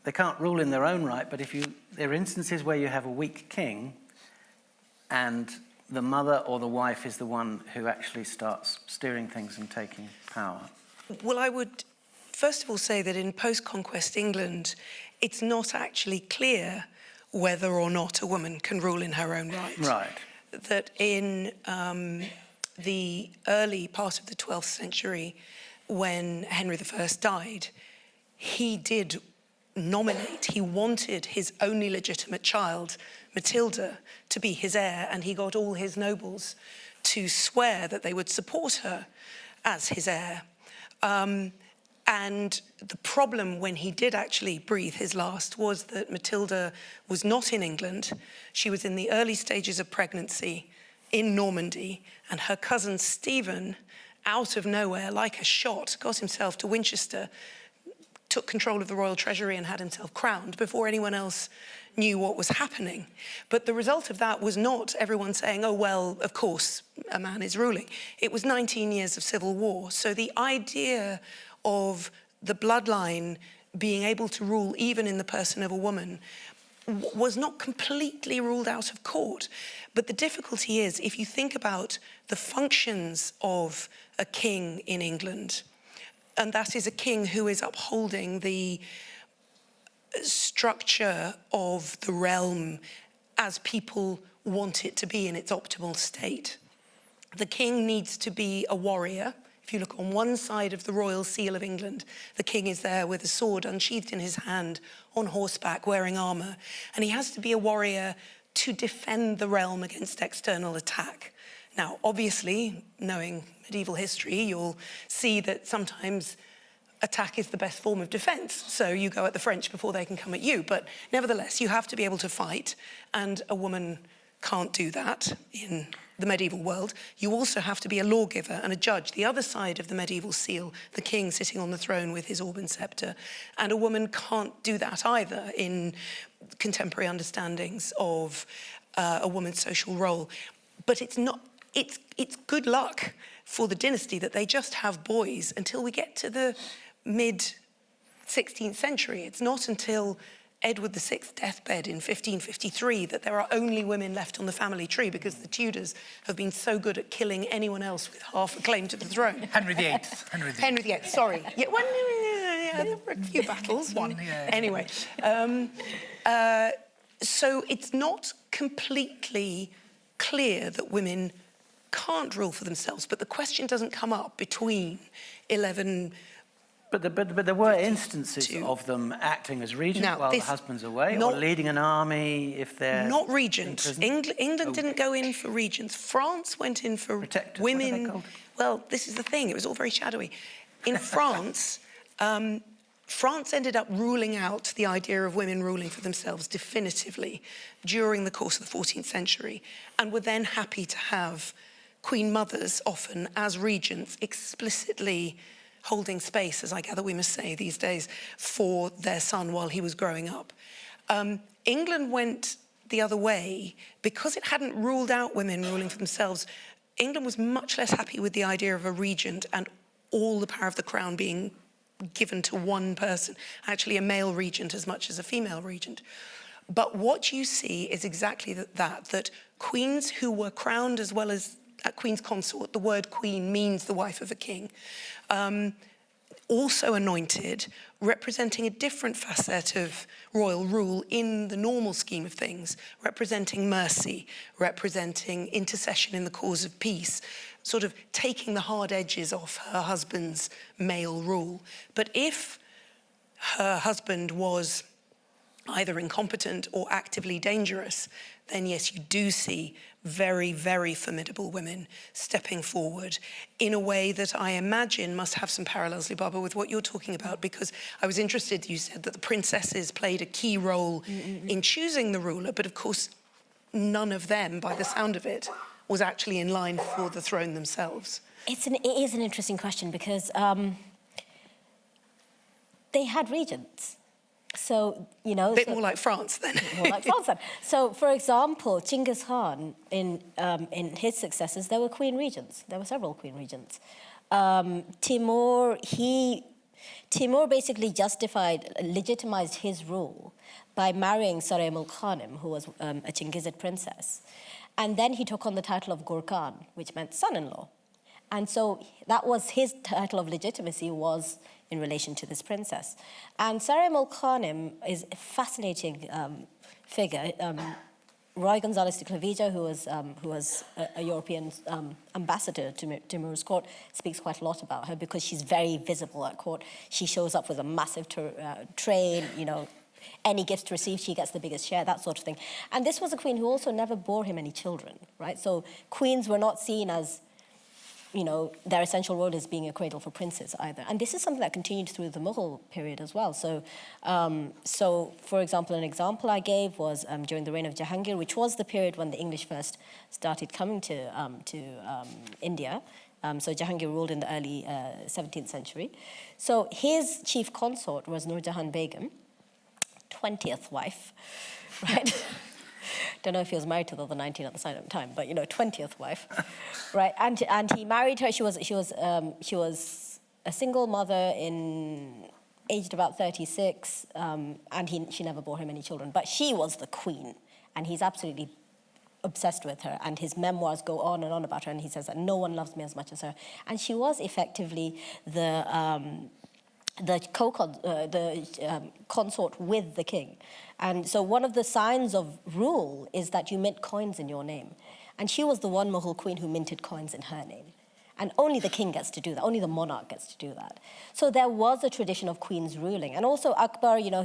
They can't rule in their own right, but there are instances where you have a weak king, and the mother or the wife is the one who actually starts steering things and taking power? Well, I would first of all say that in post-conquest England, it's not actually clear whether or not a woman can rule in her own right. Right. That in the early part of the 12th century, when Henry I died, he did nominate, he wanted his only legitimate child, Matilda, to be his heir, and he got all his nobles to swear that they would support her as his heir. And the problem when he did actually breathe his last was that Matilda was not in England. She was in the early stages of pregnancy in Normandy, and her cousin Stephen, out of nowhere, like a shot, got himself to Winchester, took control of the royal treasury and had himself crowned before anyone else knew what was happening. But the result of that was not everyone saying, oh, well, of course, a man is ruling. It was 19 years of civil war. So the idea of the bloodline being able to rule even in the person of a woman was not completely ruled out of court. But the difficulty is, if you think about the functions of a king in England, and that is a king who is upholding the structure of the realm as people want it to be in its optimal state. The king needs to be a warrior. If you look on one side of the royal seal of England, the king is there with a sword unsheathed in his hand, on horseback, wearing armour. And he has to be a warrior to defend the realm against external attack. Now, obviously, knowing medieval history, you'll see that sometimes attack is the best form of defence. So you go at the French before they can come at you. But nevertheless, you have to be able to fight, and a woman can't do that in the medieval world. You also have to be a lawgiver and a judge. The other side of the medieval seal, the king sitting on the throne with his orb and sceptre. And a woman can't do that either in contemporary understandings of a woman's social role. But it's not, it's good luck for the dynasty that they just have boys until we get to the mid-16th century. It's not until Edward VI's deathbed in 1553 that there are only women left on the family tree, because the Tudors have been so good at killing anyone else with half a claim to the throne. Henry VIII. Henry VIII, sorry. Yeah, well, yeah, there were a few battles. One, yeah. Anyway, so it's not completely clear that women can't rule for themselves, but the question doesn't come up between 11... But there were instances of them acting as regents while the husband's away, or leading an army if they're... Not regents. England didn't go in for regents. France went in for protectors. Women. What are they called? Well, this is the thing. It was all very shadowy. In France, France ended up ruling out the idea of women ruling for themselves definitively during the course of the 14th century, and were then happy to have queen mothers often as regents explicitly holding space, as I gather we must say these days, for their son while he was growing up. England went the other way because it hadn't ruled out women ruling for themselves. England was much less happy with the idea of a regent and all the power of the crown being given to one person, actually a male regent as much as a female regent. But what you see is exactly that queens who were crowned as well as Queen's consort, the word queen means the wife of a king, also anointed, representing a different facet of royal rule in the normal scheme of things, representing mercy, representing intercession in the cause of peace, sort of taking the hard edges off her husband's male rule. But if her husband was either incompetent or actively dangerous, then yes, you do see very, very formidable women stepping forward in a way that I imagine must have some parallels, Lubaaba, with what you're talking about, because I was interested, you said that the princesses played a key role in choosing the ruler, but of course, none of them, by the sound of it, was actually in line for the throne themselves. It is an interesting question because they had regents. So, you know... A bit more like France, then. More like France, then. So, for example, Genghis Khan, in his successors, there were queen regents. There were several queen regents. Timur basically legitimized his rule by marrying Saray-ul-Khanim, who was a Chinggizid princess. And then he took on the title of Gurkhan, which meant son-in-law. And so that was his title of legitimacy, was in relation to this princess. And Sarai-ul-Khanim is a fascinating figure. Roy Gonzalez de Clavijo, who was a European ambassador to Timur's court, speaks quite a lot about her because she's very visible at court. She shows up with a massive train, you know, any gifts to receive, she gets the biggest share, that sort of thing. And this was a queen who also never bore him any children, right? So queens were not seen as, you know, their essential role is being a cradle for princes either. And this is something that continued through the Mughal period as well. So, for example, an example I gave was during the reign of Jahangir, which was the period when the English first started coming to India. So Jahangir ruled in the early 17th century. So his chief consort was Nur Jahan Begum, 20th wife, right? Don't know if he was married to the other 19 at the same time, but, you know, 20th wife, right? And he married her. She was a single mother aged about 36, and she never bore him any children. But she was the queen, and he's absolutely obsessed with her. And his memoirs go on and on about her, and he says that no one loves me as much as her. And she was effectively the consort with the king. And so one of the signs of rule is that you mint coins in your name. And she was the one Mughal queen who minted coins in her name. And only the king gets to do that, only the monarch gets to do that. So there was a tradition of queens ruling. And also Akbar, you know,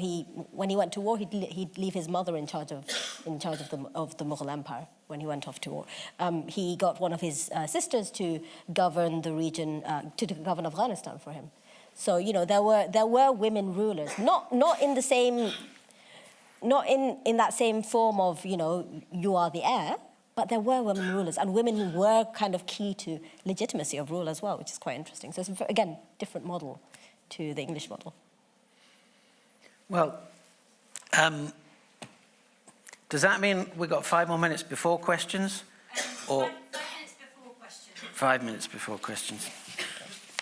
when he went to war, he'd leave his mother in charge of the Mughal Empire when he went off to war. He got one of his sisters to govern the region, to govern Afghanistan for him. So, you know, there were women rulers, not in the same, not in that same form of, you know, you are the heir, but there were women rulers, and women who were kind of key to legitimacy of rule as well, which is quite interesting. So it's, again, different model to the English model. Well, does that mean we've got 5 more minutes before questions? Or 5 minutes before questions. 5 minutes before questions.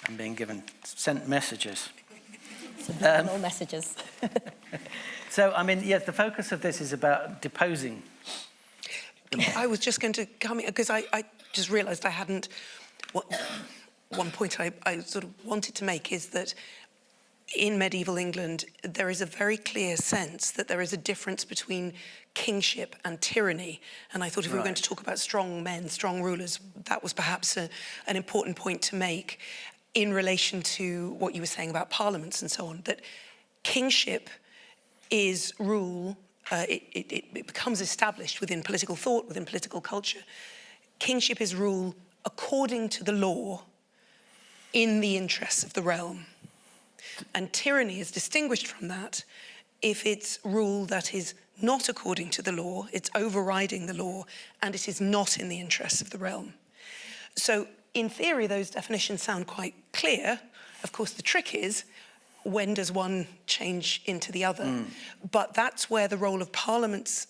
I'm being sent messages. Subliminal messages. So, I mean, yes, the focus of this is about deposing. I was just going to come in, because I just realised I hadn't... One point I sort of wanted to make is that in medieval England, there is a very clear sense that there is a difference between kingship and tyranny. And I thought if we were going to talk about strong men, strong rulers, that was perhaps an important point to make in relation to what you were saying about parliaments and so on, that kingship is rule, it becomes established within political thought, within political culture. Kingship is rule according to the law in the interests of the realm. And tyranny is distinguished from that if it's rule that is not according to the law, it's overriding the law, and it is not in the interests of the realm. So in theory, those definitions sound quite clear. Of course, the trick is, when does one change into the other? But that's where the role of parliaments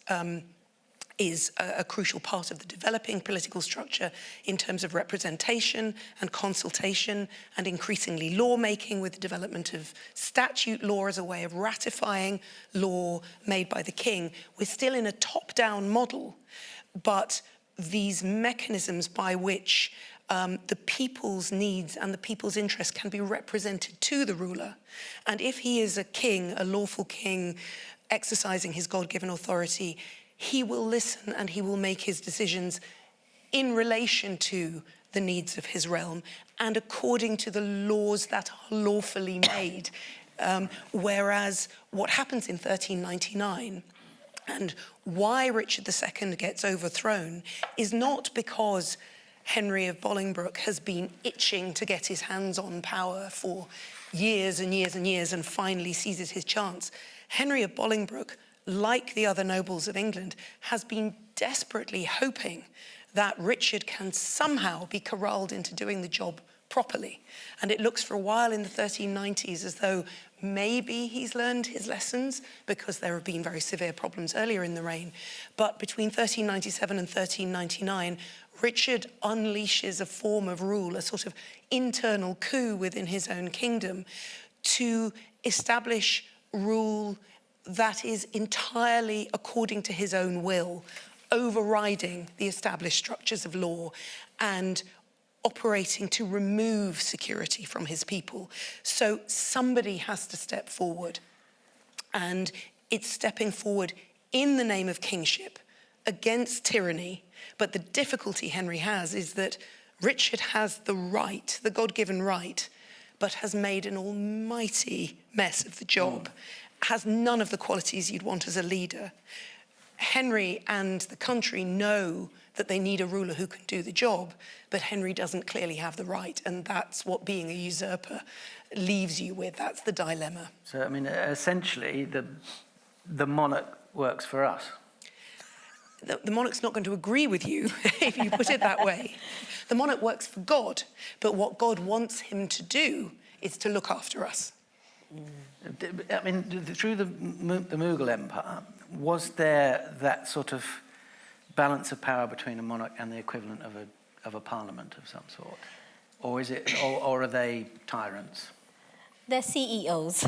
is a crucial part of the developing political structure in terms of representation and consultation, and increasingly lawmaking with the development of statute law as a way of ratifying law made by the king. We're still in a top-down model, but these mechanisms by which the people's needs and the people's interests can be represented to the ruler. And if he is a king, a lawful king, exercising his God-given authority, he will listen and he will make his decisions in relation to the needs of his realm and according to the laws that are lawfully made. Whereas what happens in 1399 and why Richard II gets overthrown is not because Henry of Bolingbroke has been itching to get his hands on power for years and years and years and finally seizes his chance. Henry of Bolingbroke, like the other nobles of England, has been desperately hoping that Richard can somehow be corralled into doing the job properly. And it looks for a while in the 1390s as though maybe he's learned his lessons, because there have been very severe problems earlier in the reign. But between 1397 and 1399, Richard unleashes a form of rule, a sort of internal coup within his own kingdom, to establish rule that is entirely according to his own will, overriding the established structures of law and operating to remove security from his people. So somebody has to step forward, and it's stepping forward in the name of kingship against tyranny. But the difficulty Henry has is that Richard has the right, the God-given right, but has made an almighty mess of the job, has none of the qualities you'd want as a leader. Henry and the country know that they need a ruler who can do the job, but Henry doesn't clearly have the right, and that's what being a usurper leaves you with. That's the dilemma. So, I mean, essentially, the monarch works for us. The monarch's not going to agree with you if you put it that way. The monarch works for God, but what God wants him to do is to look after us. I mean, through the Mughal Empire, was there that sort of balance of power between a monarch and the equivalent of a parliament of some sort? Or is it, or are they tyrants? They're CEOs.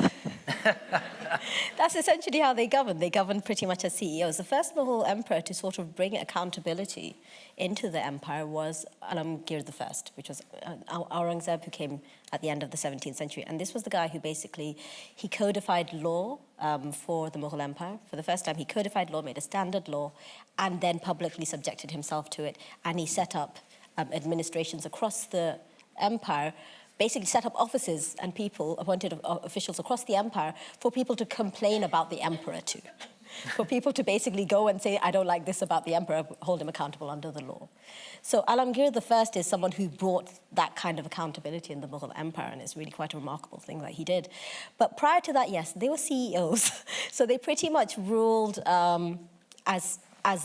That's essentially how they govern. They govern pretty much as CEOs. The first Mughal emperor to sort of bring accountability into the empire was Alamgir I, which was Aurangzeb, who came at the end of the 17th century. And this was the guy who basically, he codified law for the Mughal empire. For the first time, he codified law, made a standard law, and then publicly subjected himself to it. And he set up administrations across the empire, basically set up offices and people, appointed officials across the empire for people to complain about the emperor to. For people to basically go and say, I don't like this about the emperor, hold him accountable under the law. So Alamgir I is someone who brought that kind of accountability in the Mughal empire, and it's really quite a remarkable thing that he did. But prior to that, yes, they were CEOs. So they pretty much ruled as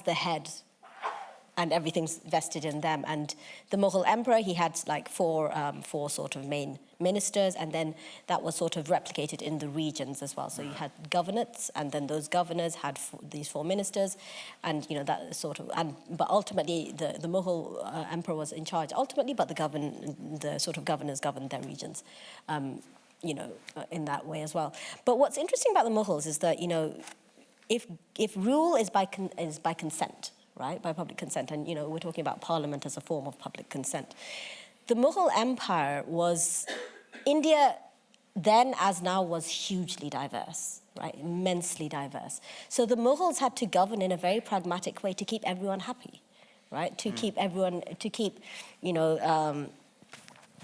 the head, and everything's vested in them. And the Mughal emperor, he had like four sort of main ministers, and then that was sort of replicated in the regions as well. So you had governorates, and then those governors had these four ministers, and you know that sort of. But ultimately, the Mughal emperor was in charge ultimately, but the sort of governors governed their regions, you know, in that way as well. But what's interesting about the Mughals is that, you know, if rule is by consent, right, by public consent, and you know we're talking about parliament as a form of public consent. The Mughal Empire was, India then as now was hugely diverse, right, immensely diverse. So the Mughals had to govern in a very pragmatic way to keep everyone happy, right, to keep everyone, you know,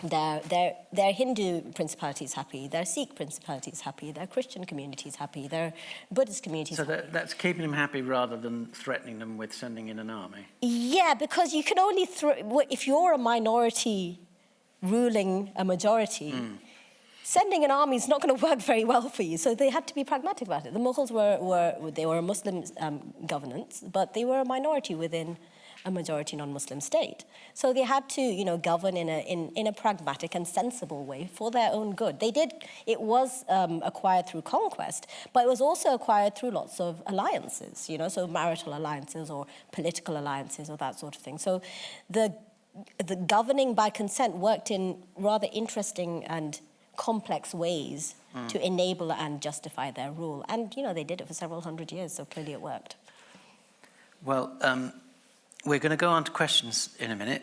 their Hindu principalities happy, their Sikh principalities happy, their Christian communities happy, their Buddhist communities so happy. So that's keeping them happy rather than threatening them with sending in an army? Yeah, because you can only, if you're a minority ruling a majority, sending an army is not going to work very well for you. So they had to be pragmatic about it. The Mughals were a Muslim governance, but they were a minority within a majority non-Muslim state. So they had to, you know, govern in a pragmatic and sensible way for their own good. They did, it was acquired through conquest, but it was also acquired through lots of alliances, you know, so marital alliances or political alliances or that sort of thing. So the governing by consent worked in rather interesting and complex ways to enable and justify their rule. And, you know, they did it for several hundred years, so clearly it worked. Well, we're going to go on to questions in a minute.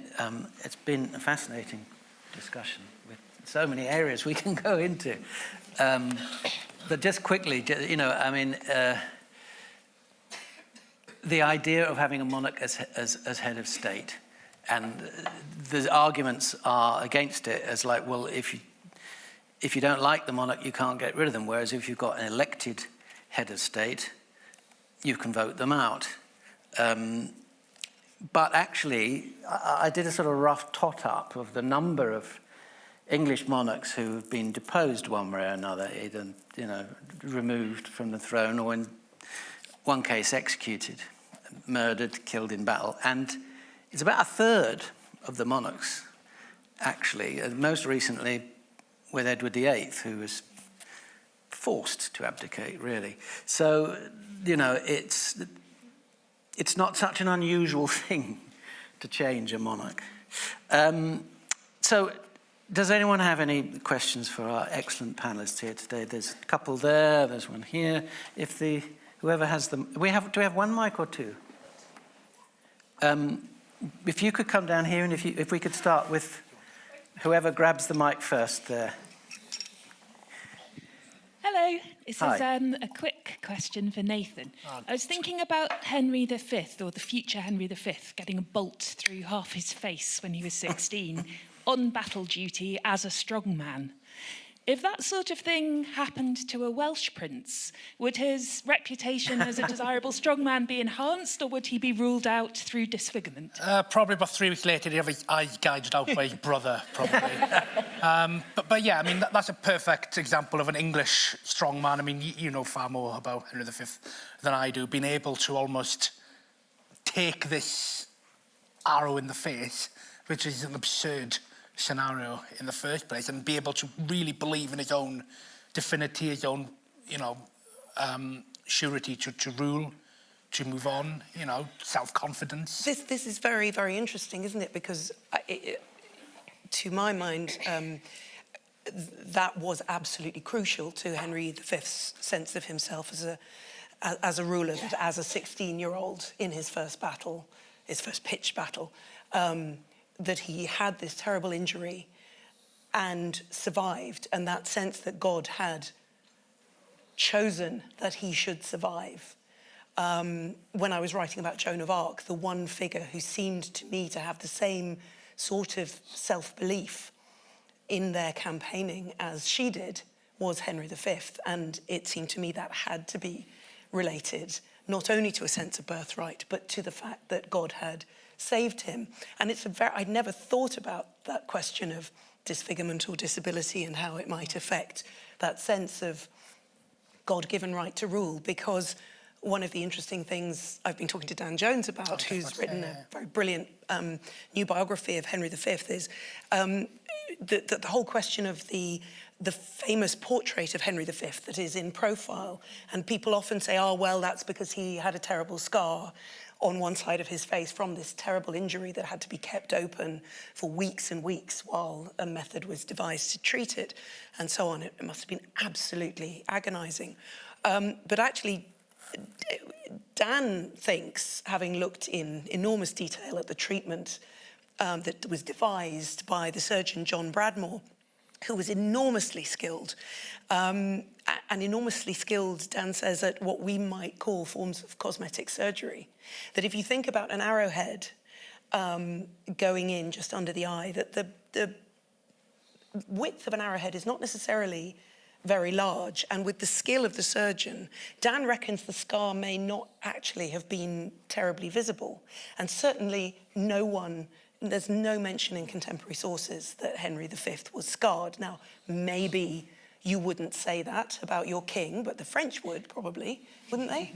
It's been a fascinating discussion with so many areas we can go into. But just quickly, you know, I mean, the idea of having a monarch as head of state, and the arguments are against it as like, well, if you don't like the monarch, you can't get rid of them. Whereas if you've got an elected head of state, you can vote them out. But actually, I did a sort of rough tot-up of the number of English monarchs who have been deposed one way or another, either, you know, removed from the throne or in one case executed, murdered, killed in battle. And it's about a third of the monarchs, actually, most recently with Edward VIII, who was forced to abdicate, really. So, you know, it's not such an unusual thing to change a monarch. So does anyone have any questions for our excellent panelists here today? There's a couple there, there's one here. If whoever has them, do we have one mic or two? If you could come down here, and if we could start with whoever grabs the mic first there. Hello, this Hi. is a quick question for Nathan. I was thinking about Henry V, or the future Henry V, getting a bolt through half his face when he was 16 on battle duty as a strongman. If that sort of thing happened to a Welsh prince, would his reputation as a desirable strongman be enhanced, or would he be ruled out through disfigurement? Probably about 3 weeks later, he'd have his eyes gouged out by his brother, probably. But yeah, I mean, that's a perfect example of an English strongman. I mean, you know far more about Henry V than I do, being able to almost take this arrow in the face, which is an absurd scenario in the first place, and be able to really believe in his own divinity, his own, surety to rule, to move on, self-confidence. This is very, very interesting, isn't it? Because to my mind, that was absolutely crucial to Henry V's sense of himself as a ruler, that as a 16-year-old in his first battle, his first pitched battle, that he had this terrible injury and survived, and that sense that God had chosen that he should survive. When I was writing about Joan of Arc, the one figure who seemed to me to have the same sort of self-belief in their campaigning as she did was Henry V, and it seemed to me that had to be related not only to a sense of birthright, but to the fact that God had saved him. And I'd never thought about that question of disfigurement or disability and how it might affect that sense of God-given right to rule, because one of the interesting things I've been talking to Dan Jones about, who's written a very brilliant new biography of Henry V, is the whole question of the famous portrait of Henry V that is in profile. And people often say, oh, well, that's because he had a terrible scar on one side of his face from this terrible injury that had to be kept open for weeks and weeks while a method was devised to treat it, and so on. It must have been absolutely agonizing. But actually, Dan thinks, having looked in enormous detail at the treatment that was devised by the surgeon John Bradmore, who was enormously skilled, and enormously skilled, Dan says, at what we might call forms of cosmetic surgery. That if you think about an arrowhead going in just under the eye, that the width of an arrowhead is not necessarily very large, and with the skill of the surgeon, Dan reckons the scar may not actually have been terribly visible, and certainly there's no mention in contemporary sources that Henry V was scarred. Now, maybe you wouldn't say that about your king, but the French would probably, wouldn't they?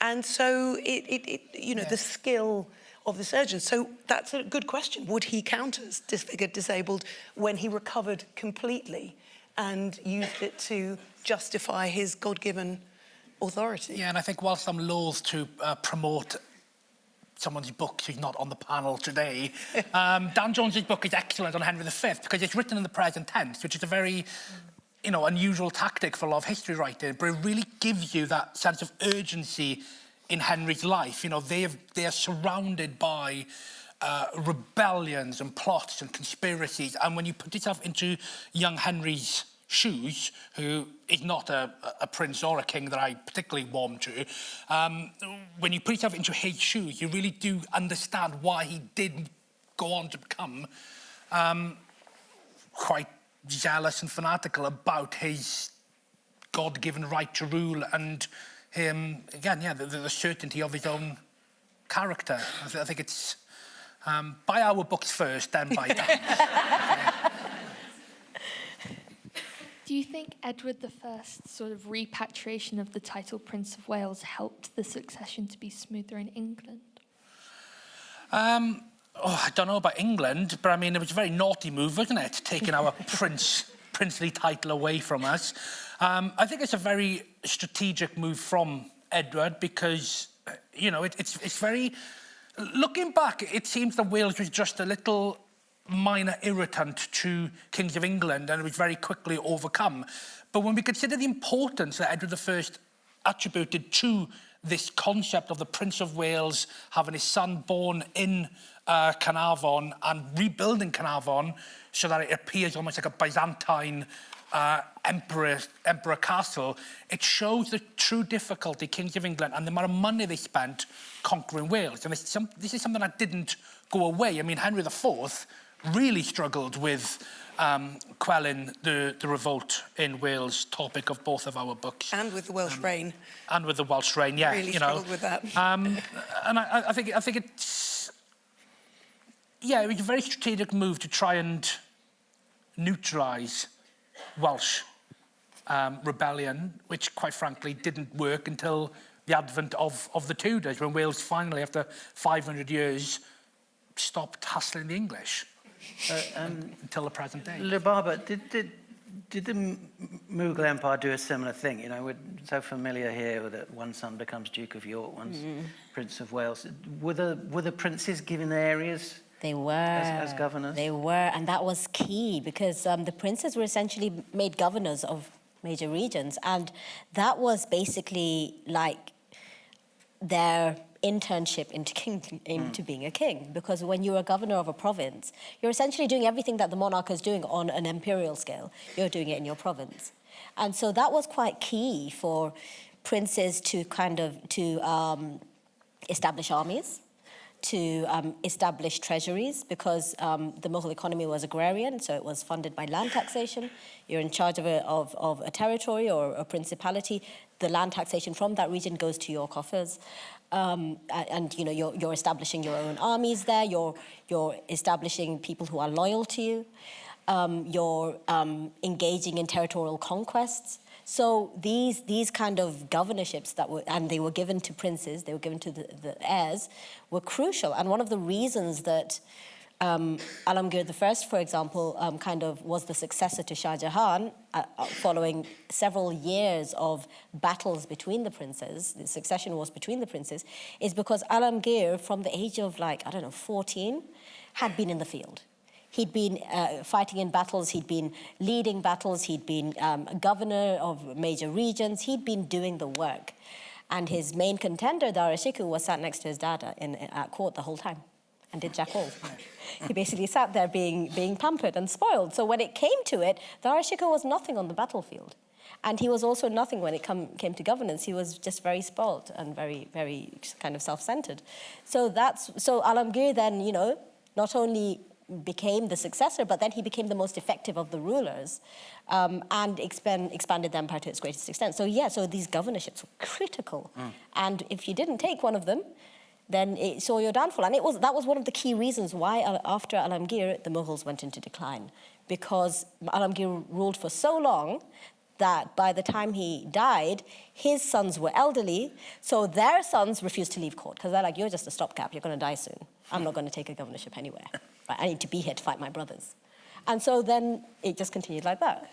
And so the skill of the surgeon. So that's a good question. Would he count as disfigured, disabled when he recovered completely and used it to justify his God-given authority? Yeah, and I think whilst I'm loath to promote someone's book who's not on the panel today, Dan Jones's book is excellent on Henry V because it's written in the present tense, which is a very, unusual tactic for a lot of history writing, but it really gives you that sense of urgency in Henry's life. They are surrounded by rebellions and plots and conspiracies, and when you put yourself into young Henry's shoes, who is not a prince or a king that I particularly warm to, when you put yourself into his shoes, you really do understand why he did go on to become quite zealous and fanatical about his God-given right to rule and him, again, the certainty of his own character. I think it's buy our books first, then buy Dan. Do you think Edward I's sort of repatriation of the title Prince of Wales helped the succession to be smoother in England? I don't know about England, but I mean, it was a very naughty move, wasn't it? Taking our princely title away from us. I think it's a very strategic move from Edward because, it's very... Looking back, it seems that Wales was just a little minor irritant to kings of England, and it was very quickly overcome. But when we consider the importance that Edward I attributed to this concept of the Prince of Wales having his son born in Carnarvon and rebuilding Carnarvon so that it appears almost like a Byzantine emperor castle. It shows the true difficulty Kings of England and the amount of money they spent conquering Wales. And this is something that didn't go away. I mean, Henry IV really struggled with quelling the revolt in Wales, topic of both of our books. And with the Welsh rain. And with the Welsh rain, yeah. Really struggled with that. And I think it's... Yeah, it was a very strategic move to try and neutralise Welsh rebellion, which, quite frankly, didn't work until the advent of the Tudors, when Wales finally, after 500 years, stopped hassling the English. Until the present day. Lubaaba, did the Mughal Empire do a similar thing? You know, we're so familiar here with that one son becomes Duke of York, one's Prince of Wales. Were the princes given areas? They were. As governors? They were, and that was key because the princes were essentially made governors of major regions, and that was basically like their internship into being a king, because when you're a governor of a province, you're essentially doing everything that the monarch is doing on an imperial scale. You're doing it in your province. And so that was quite key for princes to establish armies, to establish treasuries, because the Mughal economy was agrarian, so it was funded by land taxation. You're in charge of a territory or a principality. The land taxation from that region goes to your coffers. And you know, you're establishing your own armies there. You're establishing people who are loyal to you. You're engaging in territorial conquests. So these kind of governorships they were given to princes, they were given to the heirs, were crucial. And one of the reasons that Alamgir I, for example, was the successor to Shah Jahan, following several years of battles between the princes, the succession wars between the princes, is because Alamgir, from the age of 14, had been in the field. He'd been fighting in battles, he'd been leading battles, he'd been governor of major regions, he'd been doing the work. And his main contender, Dara Shikoh, was sat next to his dad at court the whole time and did jack all. He basically sat there being pampered and spoiled. So when it came to it, Dara Shikoh was nothing on the battlefield. And he was also nothing when it came to governance. He was just very spoiled and very, very kind of self-centered. So Alamgir then, you know, not only became the successor, but then he became the most effective of the rulers and expanded the empire to its greatest extent. So yeah, so these governorships were critical. And if you didn't take one of them, then it saw your downfall. And that was one of the key reasons why after Alamgir, the Mughals went into decline. Because Alamgir ruled for so long that by the time he died, his sons were elderly, so their sons refused to leave court, because they're like, you're just a stopgap, you're going to die soon. I'm not going to take a governorship anywhere. Right? I need to be here to fight my brothers. And so then it just continued like that.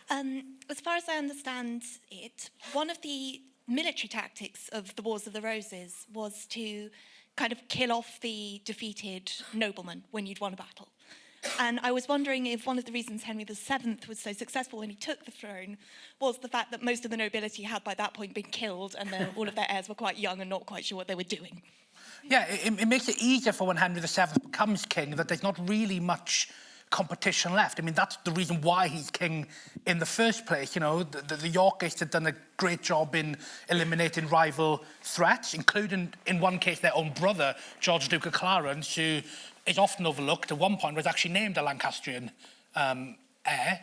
As far as I understand it, one of the military tactics of the Wars of the Roses was to kind of kill off the defeated nobleman when you'd won a battle. And I was wondering if one of the reasons Henry VII was so successful when he took the throne was the fact that most of the nobility had by that point been killed and all of their heirs were quite young and not quite sure what they were doing. Yeah, it makes it easier for when Henry VII becomes king that there's not really much competition left. I mean, that's the reason why he's king in the first place. You know, the Yorkists had done a great job in eliminating rival threats, including, in one case, their own brother, George, Duke of Clarence, who is often overlooked. At one point was actually named a Lancastrian heir.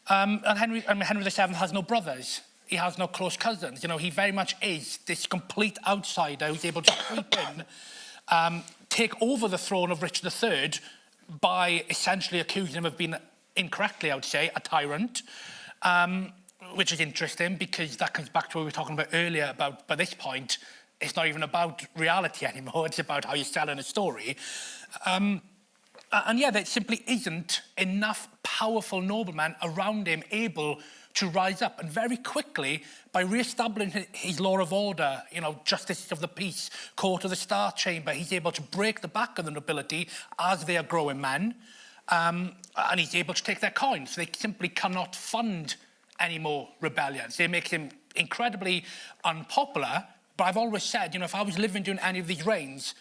And Henry VII has no brothers. He has no close cousins. You know, he very much is this complete outsider who's able to creep in, take over the throne of Richard III by essentially accusing him of being, incorrectly, I would say, a tyrant, which is interesting because that comes back to what we were talking about earlier about, by this point, it's not even about reality anymore. It's about how you're selling a story. And yeah, there simply isn't enough powerful noblemen around him able to rise up. And very quickly, by re-establishing his law of order, you know, justices of the peace, court of the Star Chamber, he's able to break the back of the nobility as they are growing men. And he's able to take their coins. They simply cannot fund any more rebellions. It makes him incredibly unpopular, But I've always said, you know, if I was living during any of these reigns,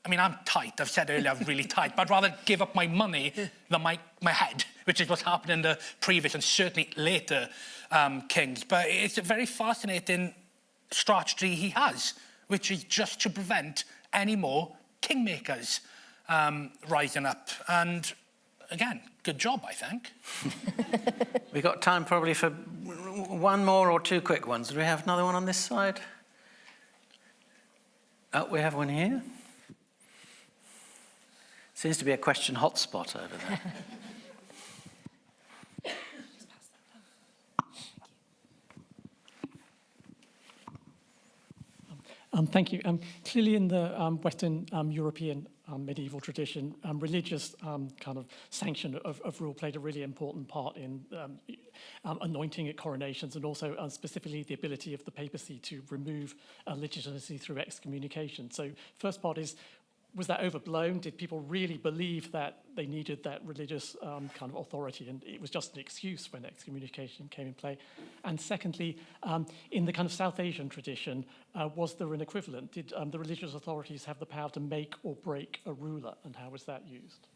I mean, I'm tight. I've said earlier I'm really tight. But I'd rather give up my money than my head, which is what's happened in the previous and certainly later kings. But it's a very fascinating strategy he has, which is just to prevent any more kingmakers rising up. And again, good job, I think. We've got time probably for one more or two quick ones. Do we have another one on this side? Oh, we have one here. Seems to be a question hotspot over there. Thank you. Clearly in the Western European medieval tradition, religious kind of sanction of rule played a really important part in anointing at coronations, and also specifically the ability of the papacy to remove legitimacy through excommunication. So first part is, was that overblown? Did people really believe that they needed that religious kind of authority, and it was just an excuse when excommunication came in play? And secondly, in the kind of South Asian tradition, was there an equivalent? Did the religious authorities have the power to make or break a ruler, and how was that used?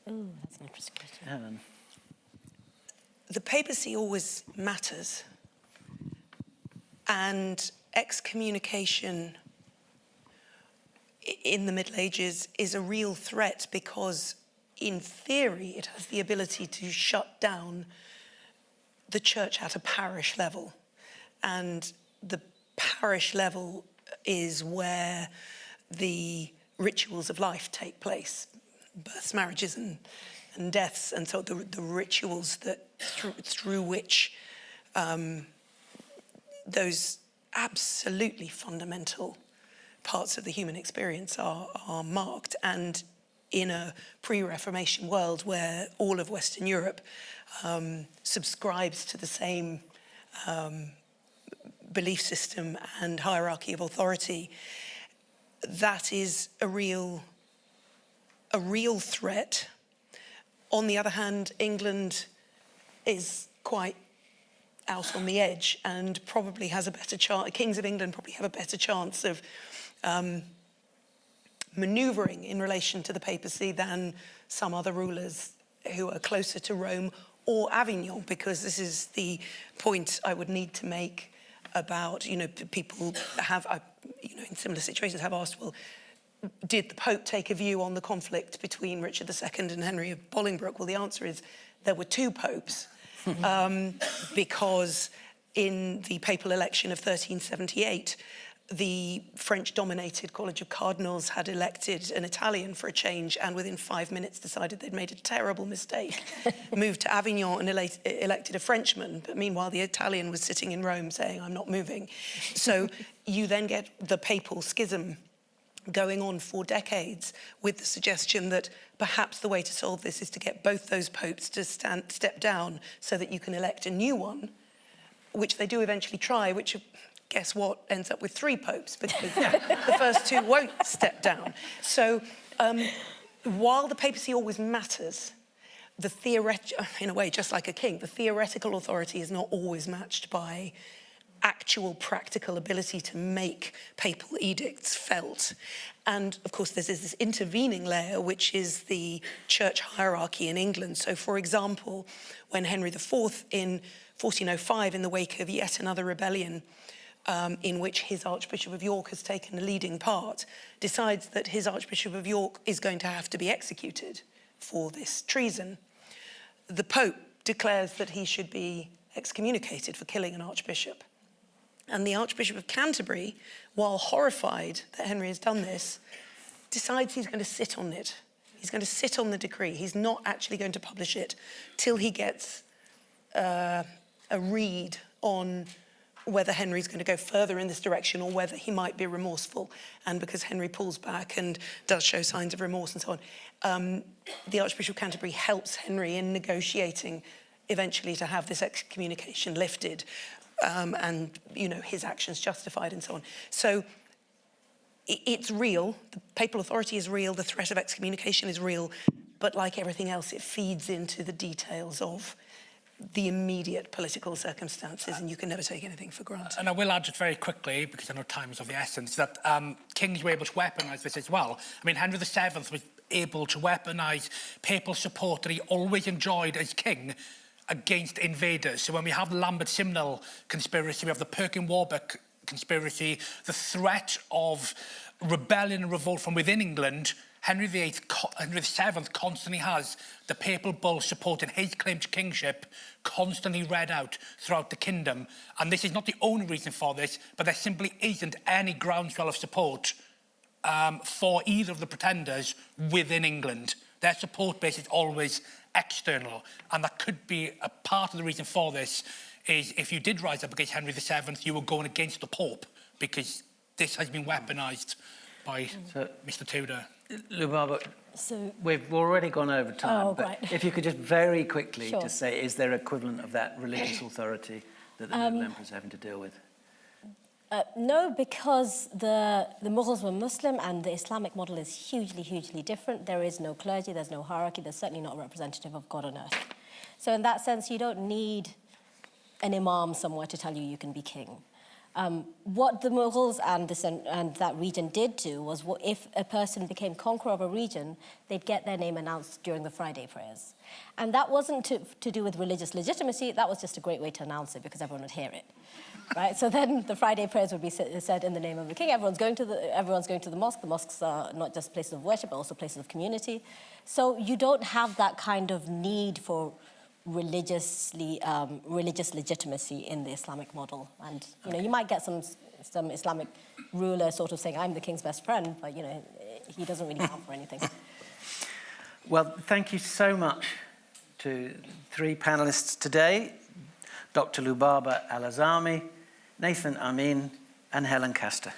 Oh, that's an interesting question. Helen. The papacy always matters, and excommunication in the Middle Ages is a real threat, because in theory it has the ability to shut down the church at a parish level, and the parish level is where the rituals of life take place, births, marriages and deaths, and so the rituals that through which those absolutely fundamental parts of the human experience are marked. And in a pre-Reformation world where all of Western Europe subscribes to the same belief system and hierarchy of authority, that is a real threat. On the other hand, England is quite out on the edge and probably has a better chance. Kings of England probably have a better chance of manoeuvring in relation to the papacy than some other rulers who are closer to Rome or Avignon, because this is the point I would need to make about, you know, people have, you know, in similar situations have asked, well, did the Pope take a view on the conflict between Richard II and Henry of Bolingbroke? Well, the answer is there were two popes, because in the papal election of 1378, the French-dominated College of Cardinals had elected an Italian for a change, and within 5 minutes decided they'd made a terrible mistake, moved to Avignon and elected a Frenchman. But meanwhile, the Italian was sitting in Rome saying, I'm not moving. So you then get the papal schism going on for decades, with the suggestion that perhaps the way to solve this is to get both those popes to step down so that you can elect a new one, which they do eventually try, which, guess what, ends up with 3 popes, because the first 2 won't step down. So while the papacy always matters, the in a way, just like a king, the theoretical authority is not always matched by actual practical ability to make papal edicts felt. And of course, there's this intervening layer, which is the church hierarchy in England. So for example, when Henry IV in 1405, in the wake of yet another rebellion, in which his Archbishop of York has taken a leading part, decides that his Archbishop of York is going to have to be executed for this treason, the Pope declares that he should be excommunicated for killing an archbishop. And the Archbishop of Canterbury, while horrified that Henry has done this, decides he's going to sit on it. He's going to sit on the decree. He's not actually going to publish it till he gets a read on whether Henry's going to go further in this direction or whether he might be remorseful. And because Henry pulls back and does show signs of remorse and so on, the Archbishop of Canterbury helps Henry in negotiating eventually to have this excommunication lifted, and, you know, his actions justified and so on. So it's real. The papal authority is real. The threat of excommunication is real. But like everything else, it feeds into the details of the immediate political circumstances, and you can never take anything for granted. And I will add just very quickly, because I know time is of the essence, that kings were able to weaponise this as well. I mean, Henry VII was able to weaponise papal support that he always enjoyed as king against invaders. So when we have the Lambert-Simnel conspiracy, we have the Perkin-Warbeck conspiracy, the threat of rebellion and revolt from within England, Henry VII constantly has the papal bull supporting his claim to kingship constantly read out throughout the kingdom. And this is not the only reason for this, but there simply isn't any groundswell of support for either of the pretenders within England. Their support base is always external, and that could be a part of the reason for this is if you did rise up against Henry VII, you were going against the Pope, because this has been weaponised by Mr. Tudor. Lubaaba, So, we've already gone over time, Oh, but right. if you could just very quickly Sure. just say, is there equivalent of that religious authority that the Middle Emperor's having to deal with? no, because the Mughals were Muslim and the Islamic model is hugely, hugely different. There is no clergy, there's no hierarchy, there's certainly not a representative of God on earth. So in that sense, you don't need an imam somewhere to tell you you can be king. What the Mughals and that region did do was, if a person became conqueror of a region, they'd get their name announced during the Friday prayers. And that wasn't to do with religious legitimacy, that was just a great way to announce it because everyone would hear it. Right? So then the Friday prayers would be said in the name of the king. Everyone's going to the mosque. The mosques are not just places of worship, but also places of community. So you don't have that kind of need for religious legitimacy in the Islamic model. And you might get some Islamic ruler sort of saying, I'm the king's best friend, but he doesn't really count for anything. Well, thank you so much to three panellists today, Dr. Lubaaba Al-Azami, Nathen Amin, and Helen Castor.